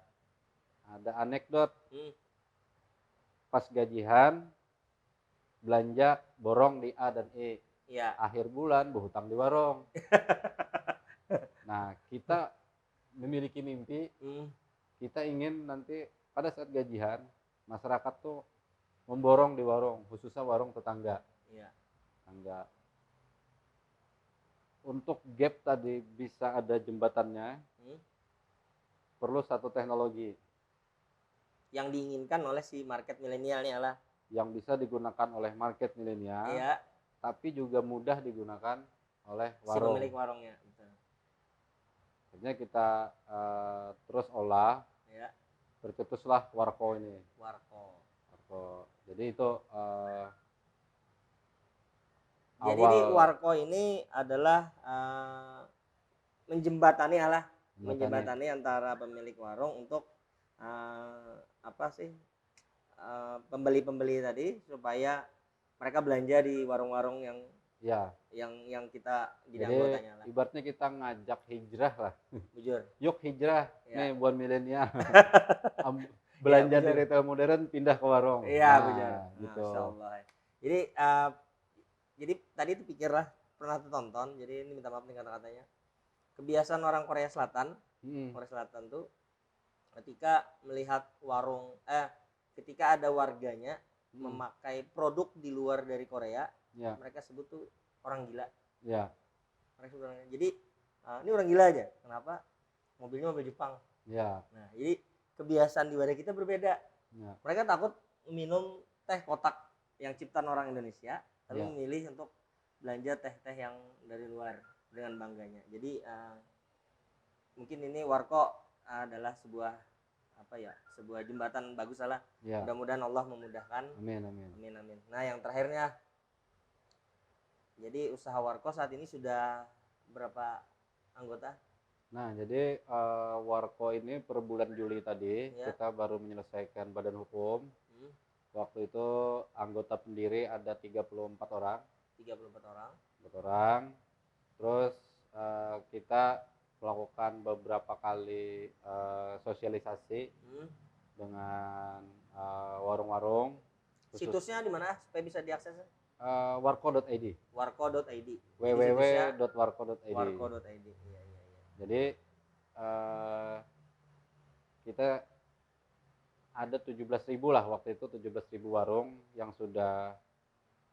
anekdot. Pas gajian belanja borong di A dan E. Ya. Akhir bulan berhutang di warung. Nah, kita memiliki mimpi, kita ingin nanti pada saat gajian masyarakat tuh memborong di warung, khususnya warung tetangga. Iya. Tetangga. Untuk gap tadi bisa ada jembatannya, perlu satu teknologi yang diinginkan oleh si market milenial nih lah. Yang bisa digunakan oleh market milenial. Iya. Tapi juga mudah digunakan oleh warung. Si pemilik warungnya. Betul. Akhirnya kita terus olah. Ya. tercetuslah Warko ini. Warko. Warko. Jadi itu Jadi ini awal Warko ini adalah menjembatani jembatannya. antara pemilik warung untuk apa sih pembeli-pembeli tadi supaya mereka belanja di warung-warung Ya, yang kita jadi jadi anggotanya lah. ibaratnya kita ngajak hijrah lah. Bujur. Yuk hijrah Ya. nih buat milenial. Belanja di bujur. retail modern pindah ke warung. Iya, Nah, bujur. gitu. Masya Allah. Jadi tadi itu pikirlah pernah tonton. Jadi ini minta maaf nih kata-katanya. Kebiasaan orang Korea Selatan, Korea Selatan tuh ketika melihat ketika ada warganya memakai produk di luar dari Korea, Ya. mereka sebut tuh orang gila. Ya. Mereka sebut orang gila. Jadi ini orang gila aja. Kenapa? Mobilnya mobil Jepang. Ya. Nah, jadi kebiasaan di wadah kita berbeda. Ya. Mereka takut minum teh kotak yang ciptaan orang Indonesia, tapi Ya. memilih untuk belanja teh-teh yang dari luar dengan bangganya. Jadi mungkin ini Warko adalah sebuah jembatan bagus lah. Ya. Mudah-mudahan Allah memudahkan. Amin, amin. Amin, amin. Nah, yang terakhirnya, jadi usaha Warko saat ini sudah berapa anggota? Nah, jadi Warko ini per bulan Juli tadi kita baru menyelesaikan badan hukum. Waktu itu anggota pendiri ada 34 orang. 34 orang. 34 orang. Terus kita melakukan beberapa kali sosialisasi dengan warung-warung. Situsnya di mana supaya bisa diakses? Warko.id. Warko.id. www.warko.id. Warko.id. Iya. Jadi kita ada 17.000 lah waktu itu, 17.000 warung yang sudah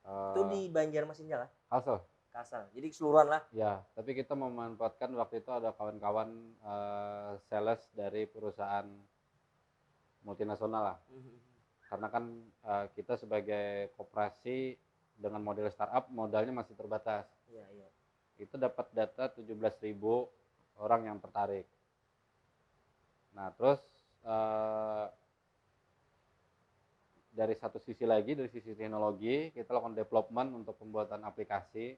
itu di Banjarmasin Jalan? Kalsel. Jadi keseluruhan lah. Ya, tapi kita memanfaatkan waktu itu ada kawan-kawan sales dari perusahaan multinasional lah. Karena kan kita sebagai koperasi dengan model startup modalnya masih terbatas. Iya. Itu dapat data 17.000 orang yang tertarik. Nah, terus dari satu sisi lagi, dari sisi teknologi, kita lakukan development untuk pembuatan aplikasi.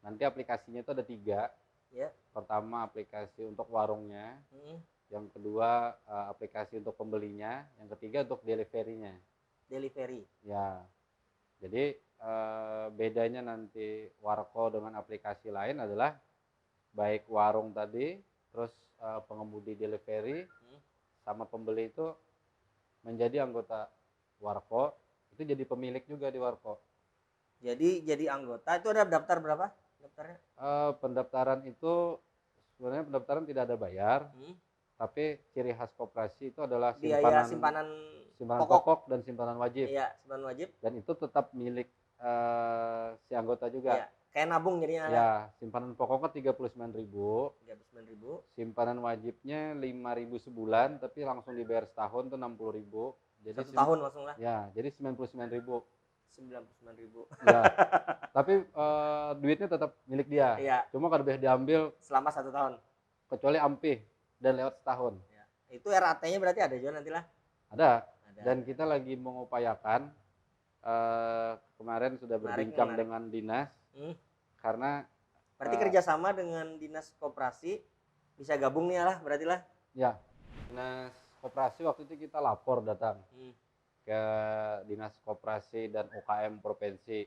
Nanti aplikasinya itu ada 3. Ya. Pertama aplikasi untuk warungnya, yang kedua aplikasi untuk pembelinya, yang ketiga untuk deliverynya. Delivery. Ya. Jadi bedanya nanti Warko dengan aplikasi lain adalah baik warung tadi, terus pengemudi delivery, sama pembeli itu menjadi anggota Warko, itu jadi pemilik juga di Warko. Jadi anggota itu ada daftar berapa? Daftarnya? Pendaftaran itu sebenarnya pendaftaran tidak ada bayar, tapi ciri khas koperasi itu adalah simpanan pokok dan simpanan wajib. Iya, simpanan wajib. Dan itu tetap milik si anggota juga. Iya, kayak nabung jadinya. Ya, simpanan pokoknya 39.000. 39.000. Simpanan wajibnya 5.000 sebulan, tapi langsung dibayar setahun tuh 60.000. Jadi 1 tahun langsung lah. Ya, jadi 99.000. 99.000. Ya. Tapi duitnya tetap milik dia. Iya. Cuma kalau boleh diambil selama 1 tahun. Kecuali ampih dan lewat setahun. Ya. Itu RAT-nya berarti ada juga nantilah. Ada. Dan kita lagi mengupayakan kemarin sudah berbincang dengan dinas. Karena berarti kerjasama dengan dinas koperasi bisa gabung nih lah berarti lah. Ya. Dinas koperasi waktu itu kita lapor datang ke dinas koperasi dan UKM provinsi,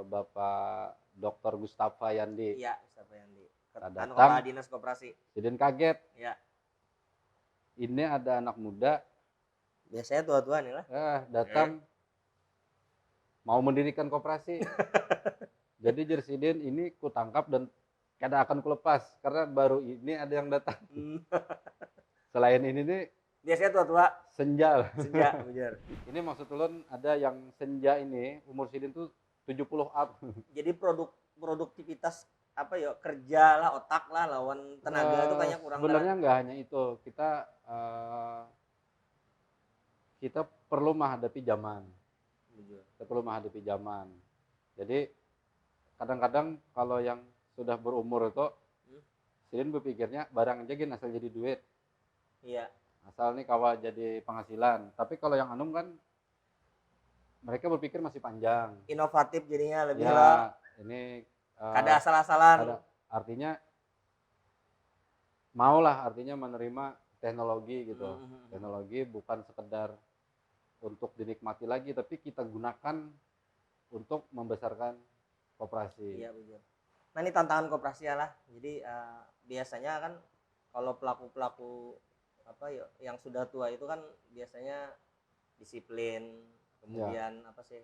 Bapak Dr. Gustafa Yandi. Iya, Gustafa Yandi. Datang, Kepala dinas koperasi. Jadi kaget. Ya. Ini ada anak muda. Biasanya tua-tua nih lah. Datang mau mendirikan koperasi. Jadi Jersidin ini ku tangkap dan kada akan kulepas karena baru ini ada yang datang. Selain ini nih biasanya tua-tua. Senja, benar. Ini maksud ulun ada yang senja ini umur sidin tuh 70 up. Jadi produktivitas apa ya, kerja lah, otak lah lawan tenaga itu kayaknya kurang. Sebenarnya enggak hanya itu, kita perlu menghadapi zaman. Kita perlu menghadapi zaman. Jadi kadang-kadang kalau yang sudah berumur itu sidin berpikirnya barang aja gini asal jadi duit. Iya. asal nih kawa jadi penghasilan. Tapi kalau yang Anum kan mereka berpikir masih panjang. Inovatif jadinya lebih Ya, lah. ini Kada asal-asalan. artinya maulah artinya menerima teknologi gitu. Teknologi bukan sekedar untuk dinikmati lagi, tapi kita gunakan untuk membesarkan koperasi. Iya betul. Nah ini tantangan koperasi ya lah. Jadi biasanya kan kalau pelaku-pelaku apa ya yang sudah tua itu kan biasanya disiplin, kemudian apa sih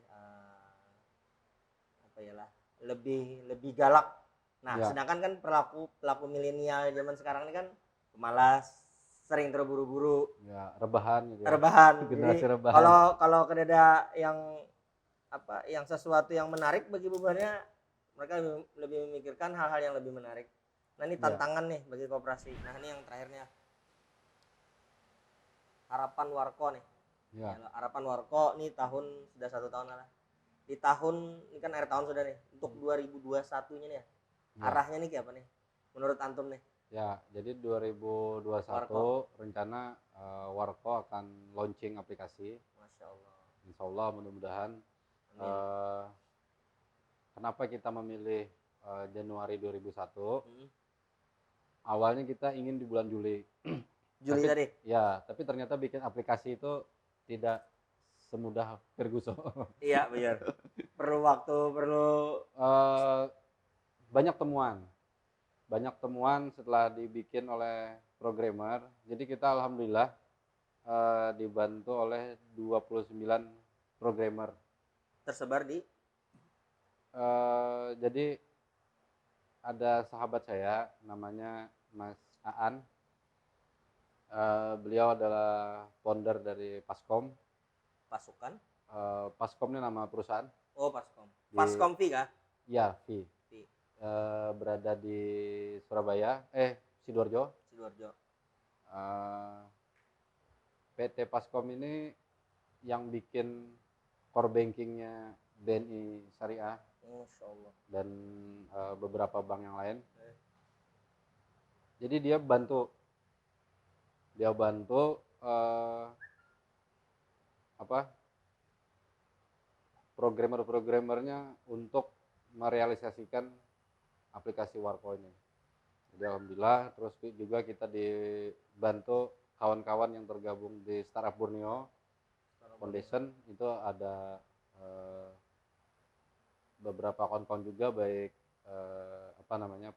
apa ya lah lebih galak. Nah Ya. sedangkan kan pelaku milenial zaman sekarang ini kan pemalas, sering terburu-buru, Ya, rebahan gitu ya. rebahan. Generasi Jadi rebahan. kalau kedada yang apa yang sesuatu yang menarik bagi bebannya, mereka lebih memikirkan hal-hal yang lebih menarik. Nah ini tantangan nih bagi koperasi. Nah ini yang terakhirnya harapan Warko nih. Ya. Harapan Warko nih sudah 1 tahun lah. Di tahun ini kan akhir tahun sudah nih. Untuk 2021-nya nih ya. Arahnya nih kayak apa nih? Menurut antum nih? Ya, jadi 2021 rencana Warko akan launching aplikasi. Masya Allah. Insya Allah mudah-mudahan. Kenapa kita memilih Januari 2001? Awalnya kita ingin di bulan Juli. Juli tadi? Ya, tapi ternyata bikin aplikasi itu tidak semudah Ferguson. Iya benar. Perlu waktu, perlu banyak temuan setelah dibikin oleh programmer. Jadi kita alhamdulillah dibantu oleh 29 programmer. Tersebar di? Jadi ada sahabat saya namanya Mas Aan. Beliau adalah founder dari Paskom. Pasukan? Paskom ini nama perusahaan. Oh Paskom. Paskom V kah? Ya, V. Berada di Surabaya, Sidoarjo. PT Paskom ini yang bikin core bankingnya BNI Syariah. Masya Allah. Dan beberapa bank yang lain. Jadi dia bantu programmernya untuk merealisasikan aplikasi Warko ini. Jadi alhamdulillah, terus juga kita dibantu kawan-kawan yang tergabung di Startup Borneo Foundation. Itu ada beberapa kawan-kawan juga, baik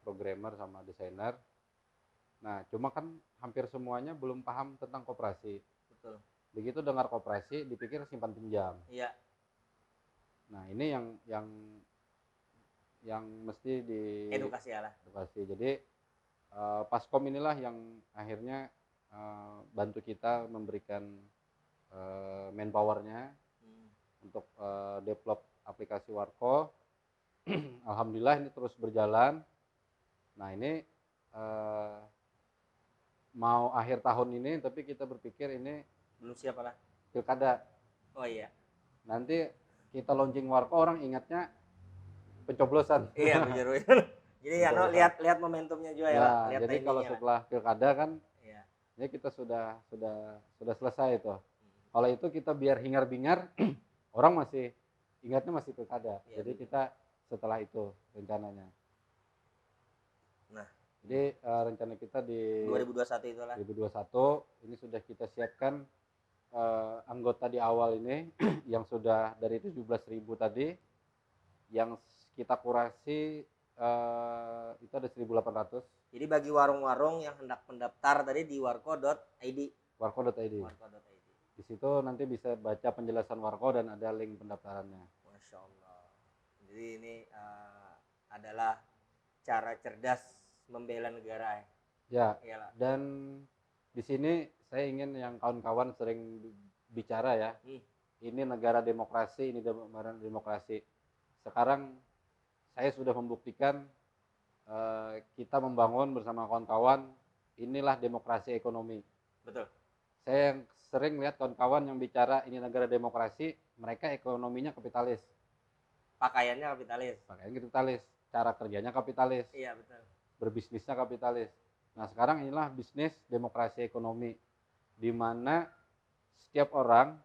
programmer sama desainer. Nah, cuma kan hampir semuanya belum paham tentang koperasi. Betul. Begitu dengar koperasi dipikir simpan pinjam. Iya. Nah, ini yang mesti di edukasi ya lah. Edukasi. Jadi Paskom inilah yang akhirnya bantu kita memberikan manpowernya untuk develop aplikasi Warko. Alhamdulillah ini terus berjalan. Nah ini mau akhir tahun ini, tapi kita berpikir ini belum siap lah. Pilkada. Oh iya. Nanti kita launching Warko, orang ingatnya pencoblosan. Iya benar. Jadi ya lihat momentumnya juga ya. Lihat jadi kalau setelah Pilkada kan, ini kita sudah selesai itu. Kalau itu kita biar hingar-bingar, orang masih ingatnya masih Pilkada. Ya, jadi kita setelah itu rencananya. Nah, jadi rencana kita di 2021 itulah. 2021 ini sudah kita siapkan anggota di awal ini yang sudah dari 17.000 tadi, yang kita kurasi itu ada 1.800. Jadi bagi warung-warung yang hendak mendaftar tadi di warko.id. Warko.id. Di situ nanti bisa baca penjelasan Warko dan ada link pendaftarannya. Masya Allah. Jadi ini adalah cara cerdas membela negara ya. Iyalah. Dan di sini saya ingin yang kawan-kawan sering bicara ya, ini negara demokrasi, ini negara demokrasi. Sekarang saya sudah membuktikan kita membangun bersama kawan-kawan, inilah demokrasi ekonomi. Betul. Saya yang sering lihat kawan-kawan yang bicara ini negara demokrasi, mereka ekonominya kapitalis. Pakaiannya kapitalis. Pakaiannya kapitalis, cara kerjanya kapitalis. Iya betul. Berbisnisnya kapitalis. Nah sekarang inilah bisnis demokrasi ekonomi. di mana setiap orang,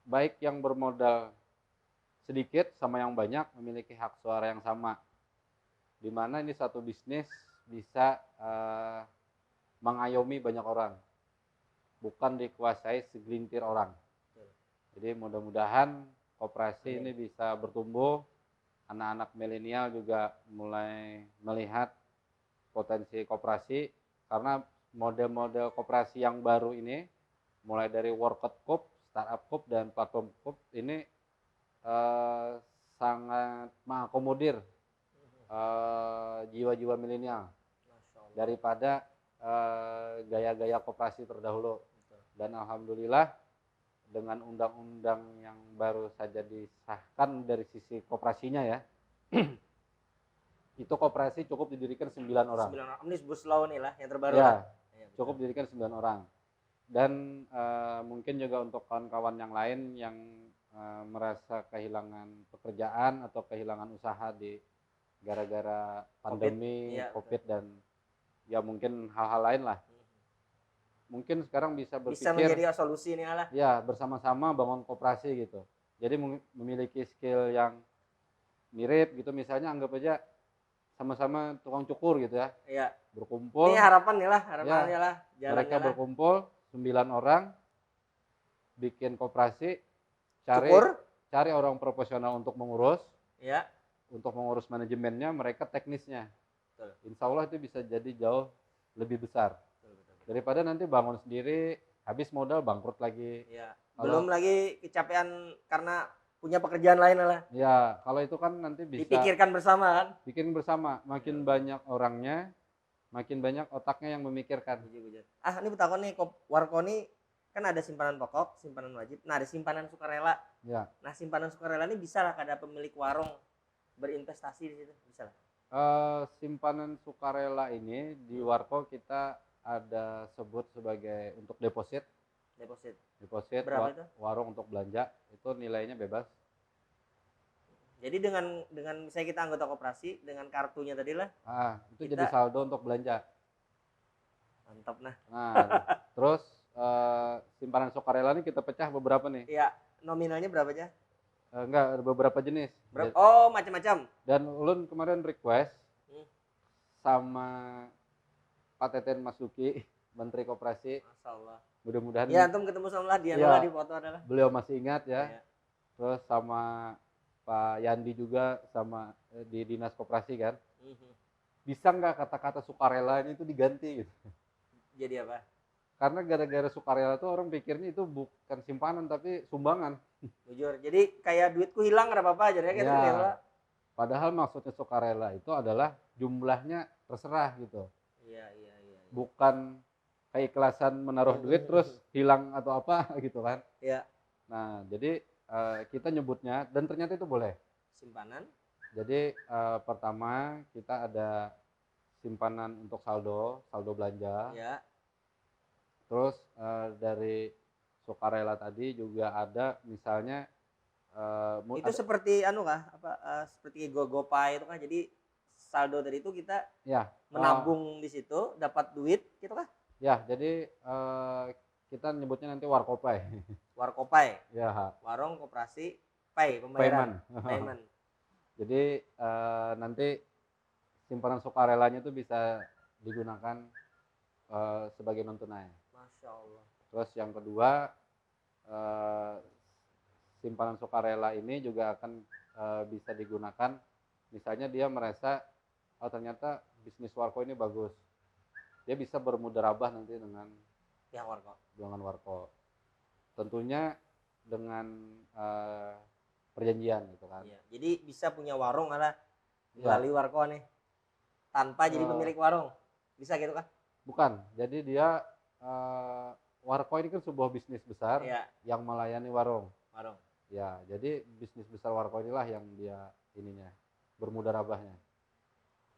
baik yang bermodal sedikit sama yang banyak, memiliki hak suara yang sama. Di mana ini satu bisnis bisa mengayomi banyak orang, bukan dikuasai segelintir orang. Jadi mudah-mudahan koperasi ini bisa bertumbuh, anak-anak milenial juga mulai melihat potensi koperasi, karena model-model koperasi yang baru ini, mulai dari Workout Cup, Startup Cup, dan Platform Cup ini sangat mengakomodir jiwa-jiwa milenial daripada gaya-gaya koperasi terdahulu. Dan alhamdulillah dengan undang-undang yang baru saja disahkan dari sisi koperasinya ya, itu koperasi cukup didirikan 9 orang. 9 orang. Omnibus Law nih lah yang terbaru. Ya, cukup didirikan 9 orang. Dan mungkin juga untuk kawan-kawan yang lain yang merasa kehilangan pekerjaan atau kehilangan usaha di gara-gara pandemi, COVID, dan ya mungkin hal-hal lain lah. Mungkin sekarang bisa berpikir, bisa menjadi solusi ini lah. Ya, bersama-sama bangun koperasi gitu. Jadi memiliki skill yang mirip gitu, misalnya anggap aja sama-sama tukang cukur gitu ya. Iya. Berkumpul. Ini harapan nih lah, harapannya lah. Mereka berkumpul 9 orang, bikin koperasi, cari orang profesional untuk mengurus. Ya. Untuk mengurus manajemennya, mereka teknisnya. Betul. Insya Allah itu bisa jadi jauh lebih besar. Daripada nanti bangun sendiri, habis modal bangkrut lagi. Ya. Belum lagi kecapean karena punya pekerjaan lain lah. Ya, kalau itu kan nanti bisa dipikirkan bersama kan. Bikin bersama, makin banyak orangnya, makin banyak otaknya yang memikirkan. Ini bertakon nih, Warko nih kan ada simpanan pokok, simpanan wajib. Nah, ada simpanan sukarela. Ya. Nah, simpanan sukarela ini bisa lah kada pemilik warung berinvestasi di situ, bisa lah. Simpanan sukarela ini di Warko kita ada sebut sebagai untuk deposit. Berapa itu? Warung untuk belanja itu nilainya bebas. Jadi dengan misalnya kita anggota koperasi dengan kartunya tadi lah. Itu jadi saldo untuk belanja. Mantap nah. Terus simpanan sukarela ini kita pecah beberapa nih. Iya, nominalnya berapa aja? Enggak, ada beberapa jenis. Macam-macam. Dan ulun kemarin request sama Pak Teten Masuki, Menteri Koperasi. Masya Allah. Mudah-mudahan. Ya, antum ketemu sama dia di foto adalah. Beliau masih ingat ya. Terus sama Pak Yandi juga sama di Dinas Koperasi kan. Bisa nggak kata-kata sukarela ini itu diganti gitu? Jadi apa? Karena gara-gara sukarela tuh orang pikirnya itu bukan simpanan tapi sumbangan. Jujur. Jadi kayak duitku hilang nggak apa-apa aja ya gitu. Padahal maksudnya sukarela itu adalah jumlahnya terserah gitu. Iya. Bukan keikhlasan menaruh duit terus hilang atau apa gitu kan. Iya. Nah, jadi kita nyebutnya, dan ternyata itu boleh. Simpanan. Jadi pertama kita ada simpanan untuk saldo belanja. Ya. Terus dari sukarela tadi juga ada misalnya itu seperti seperti GoPay itu kan, jadi saldo dari itu kita menabung di situ dapat duit gitu kah? Ya, jadi kita nyebutnya nanti Warkopay. Ya. Warung koperasi pembayaran. Payment. Jadi nanti simpanan sukarelanya itu bisa digunakan sebagai non tunai. Masya Allah. Terus yang kedua, simpanan sukarela ini juga akan bisa digunakan, misalnya dia merasa ternyata bisnis Warko ini bagus, dia bisa bermudharabah nanti dengan Warko. Tentunya dengan perjanjian gitu kan. Iya. Jadi bisa punya warung melalui Warko nih tanpa jadi pemilik warung, bisa gitu kan? Bukan. Jadi dia Warko ini kan sebuah bisnis besar yang melayani warung. Ya, jadi bisnis besar Warko inilah yang dia bermudharabahnya.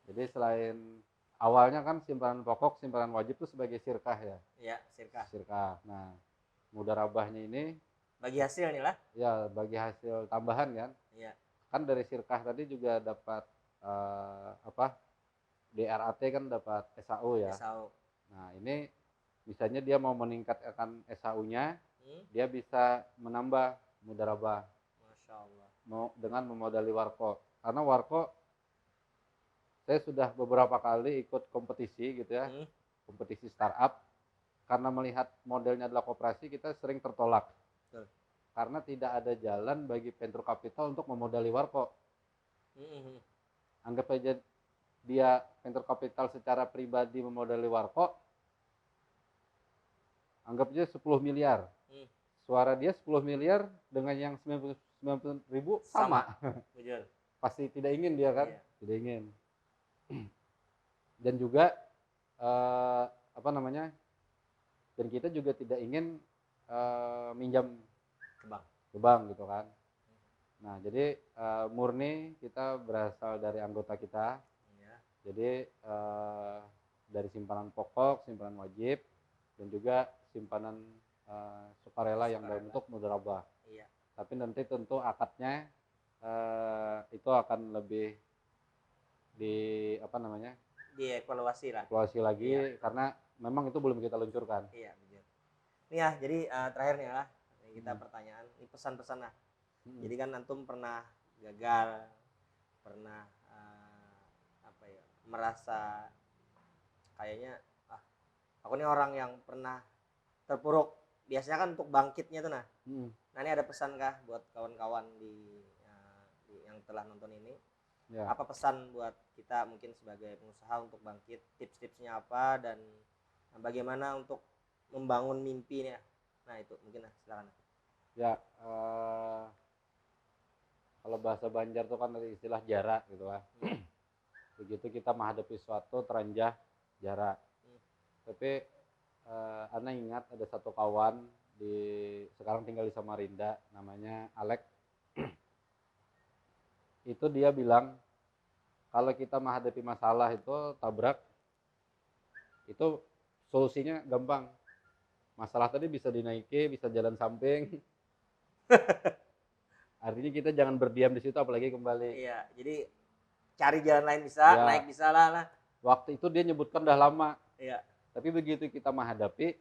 Jadi selain awalnya kan simpanan pokok, simpanan wajib itu sebagai sirkah ya. Iya, sirkah. Nah, mudharabahnya ini bagi hasil nih lah. Ya, bagi hasil tambahan kan. Iya. Kan dari sirkah tadi juga dapat DRAT kan, dapat SAO ya. SAO. Nah, ini Misalnya dia mau meningkatkan SHU-nya, Hmm? dia bisa menambah mudharabah Masya Allah. dengan memodali warko. Karena warko saya sudah beberapa kali ikut kompetisi gitu ya, Hmm? kompetisi startup. Karena melihat modelnya adalah koperasi, kita sering tertolak. Betul. Karena tidak ada jalan bagi venture capital untuk memodali warko. Hmm. Anggap aja dia venture capital secara pribadi memodali warko, anggap aja 10 miliar. Hmm. Suara dia 10 miliar dengan yang 90 ribu sama. Betul. Pasti tidak ingin dia kan? Iya. Tidak ingin. Dan juga apa namanya? Dan kita juga tidak ingin minjam ke bank gitu kan. Nah, jadi murni kita berasal dari anggota kita. Iya. Jadi dari simpanan pokok, simpanan wajib, dan juga simpanan sukarela yang dalam bentuk mudharabah. Iya. Tapi nanti tentu akadnya itu akan lebih Dievaluasi lah. evaluasi lagi, Iya. karena memang itu belum kita luncurkan. Iya, betul. Ini ya, jadi terakhir nih lah kita pertanyaan, ini pesan-pesan lah. Jadi kan antum pernah gagal, pernah merasa kayaknya aku nih orang yang pernah terpuruk. Biasanya kan untuk bangkitnya tuh nah. Nah, ini ada pesan kah buat kawan-kawan di yang telah nonton ini? Ya. Apa pesan buat kita mungkin sebagai pengusaha untuk bangkit? Tips-tipsnya apa dan bagaimana untuk membangun mimpinya? Nah, itu mungkin silakan. Ya, kalau bahasa Banjar tuh kan ada istilah jarak gitu lah. Begitu kita menghadapi suatu teranjah jarak. Tapi Ana ingat ada satu kawan sekarang tinggal di Samarinda, namanya Alex. Itu dia bilang kalau kita menghadapi masalah itu tabrak, itu solusinya gampang. Masalah tadi bisa dinaiki, bisa jalan samping. Artinya kita jangan berdiam di situ, apalagi kembali. Iya, jadi cari jalan lain bisa, Ya. naik bisa lah. Waktu itu dia nyebutkan udah lama. Iya. Tapi begitu kita menghadapi,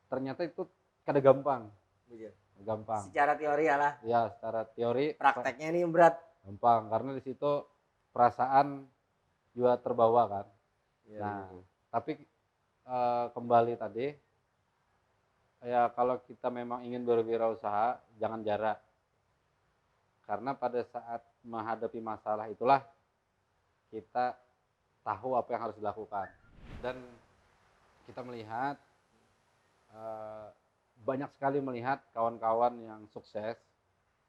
ternyata itu kada gampang. Betul. Gampang. Secara teori ya lah. Ya, secara teori. Prakteknya ini berat. Gampang, karena di situ perasaan juga terbawa kan. Ya, nah, tapi kembali tadi, ya kalau kita memang ingin berwirausaha, jangan jarak. Karena pada saat menghadapi masalah itulah kita tahu apa yang harus dilakukan. Dan kita melihat banyak sekali melihat kawan-kawan yang sukses,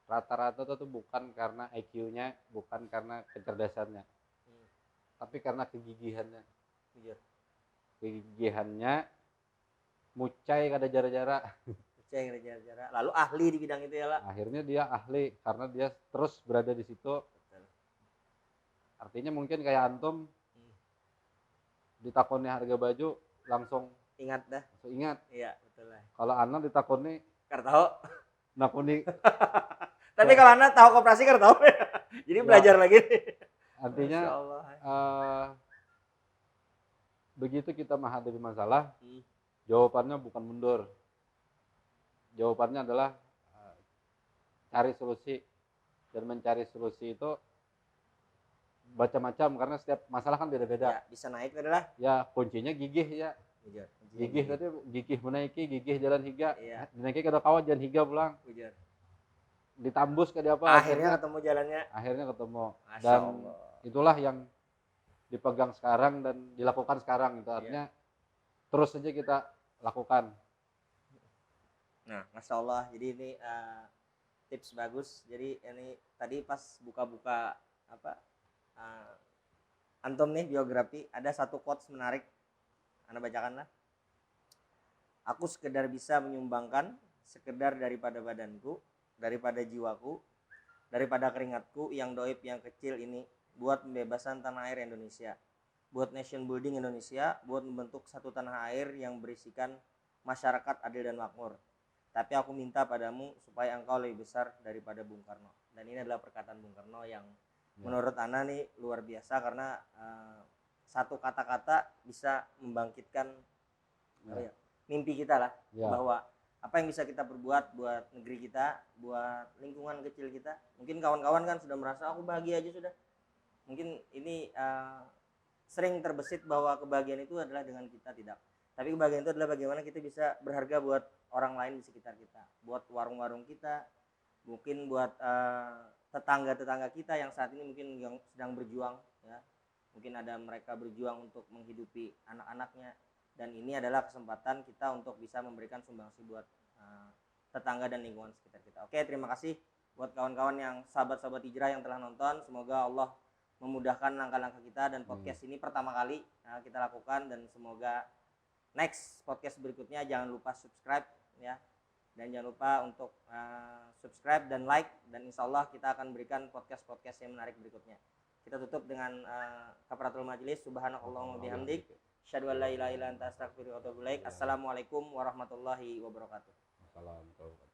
rata-rata itu bukan karena IQ-nya, bukan karena kecerdasannya, tapi karena kegigihannya. Kegigihannya mucai kada jarak-jarak. Mucai kada jarak-jarak. Lalu ahli di bidang itu ya lah. Akhirnya dia ahli karena dia terus berada di situ. Artinya mungkin kayak antum ditakoni harga baju langsung ingat dah. Langsung ingat. Iya, betul lah. Kalau anak ditakoni kada tahu. Nakuni. Tapi kalau anak tahu koperasi kada tahu. Jadi belajar lagi. Artinya begitu kita menghadapi masalah, jawabannya bukan mundur. Jawabannya adalah cari solusi. Dan mencari solusi itu macam-macam, karena setiap masalah kan beda-beda. Ya, bisa naik adalah. Ya, kuncinya gigih ya. Gigih tadi, gigih menaiki, gigih jalan higa. Iya. Menaiki kada kawan jalan higa pulang. Ujar. Ditambus ke apa? Akhirnya ketemu jalannya. Akhirnya ketemu. Masya Dan Allah. itulah yang dipegang sekarang dan dilakukan sekarang. Itu artinya terus saja kita lakukan. Nah, Masya Allah. Jadi ini tips bagus. Jadi ini tadi pas buka-buka antum nih biografi, ada satu quotes menarik. Anda bacakanlah. Aku sekedar bisa menyumbangkan sekedar daripada badanku, daripada jiwaku, daripada keringatku yang doib yang kecil ini buat pembebasan tanah air Indonesia, buat nation building Indonesia, buat membentuk satu tanah air yang berisikan masyarakat adil dan makmur. Tapi aku minta padamu supaya engkau lebih besar daripada Bung Karno. Dan ini adalah perkataan Bung Karno yang menurut Ana nih luar biasa, karena satu kata-kata bisa membangkitkan Ya. mimpi kita lah, Ya. bahwa apa yang bisa kita perbuat buat negeri kita, buat lingkungan kecil kita. Mungkin kawan-kawan kan sudah merasa aku bahagia aja sudah. Mungkin ini sering terbesit bahwa kebahagiaan itu adalah dengan kita, tidak. Tapi kebahagiaan itu adalah bagaimana kita bisa berharga buat orang lain di sekitar kita, buat warung-warung kita, mungkin buat tetangga-tetangga kita yang saat ini mungkin yang sedang berjuang, ya. Mungkin ada mereka berjuang untuk menghidupi anak-anaknya, dan ini adalah kesempatan kita untuk bisa memberikan sumbangsi buat tetangga dan lingkungan sekitar kita. Oke, terima kasih buat kawan-kawan yang sahabat-sahabat hijrah yang telah nonton. Semoga Allah memudahkan langkah-langkah kita, dan podcast ini pertama kali kita lakukan, dan semoga next podcast berikutnya jangan lupa subscribe ya, dan jangan lupa untuk subscribe dan like, dan insya Allah kita akan berikan podcast-podcast yang menarik berikutnya. Kita tutup dengan kafaratul majelis. Subhanakallahumma bihamdik, asyhadu an la ilaha illa anta astaghfiruka wa atubu ilaik. Assalamualaikum warahmatullahi wabarakatuh. Assalamualaikum.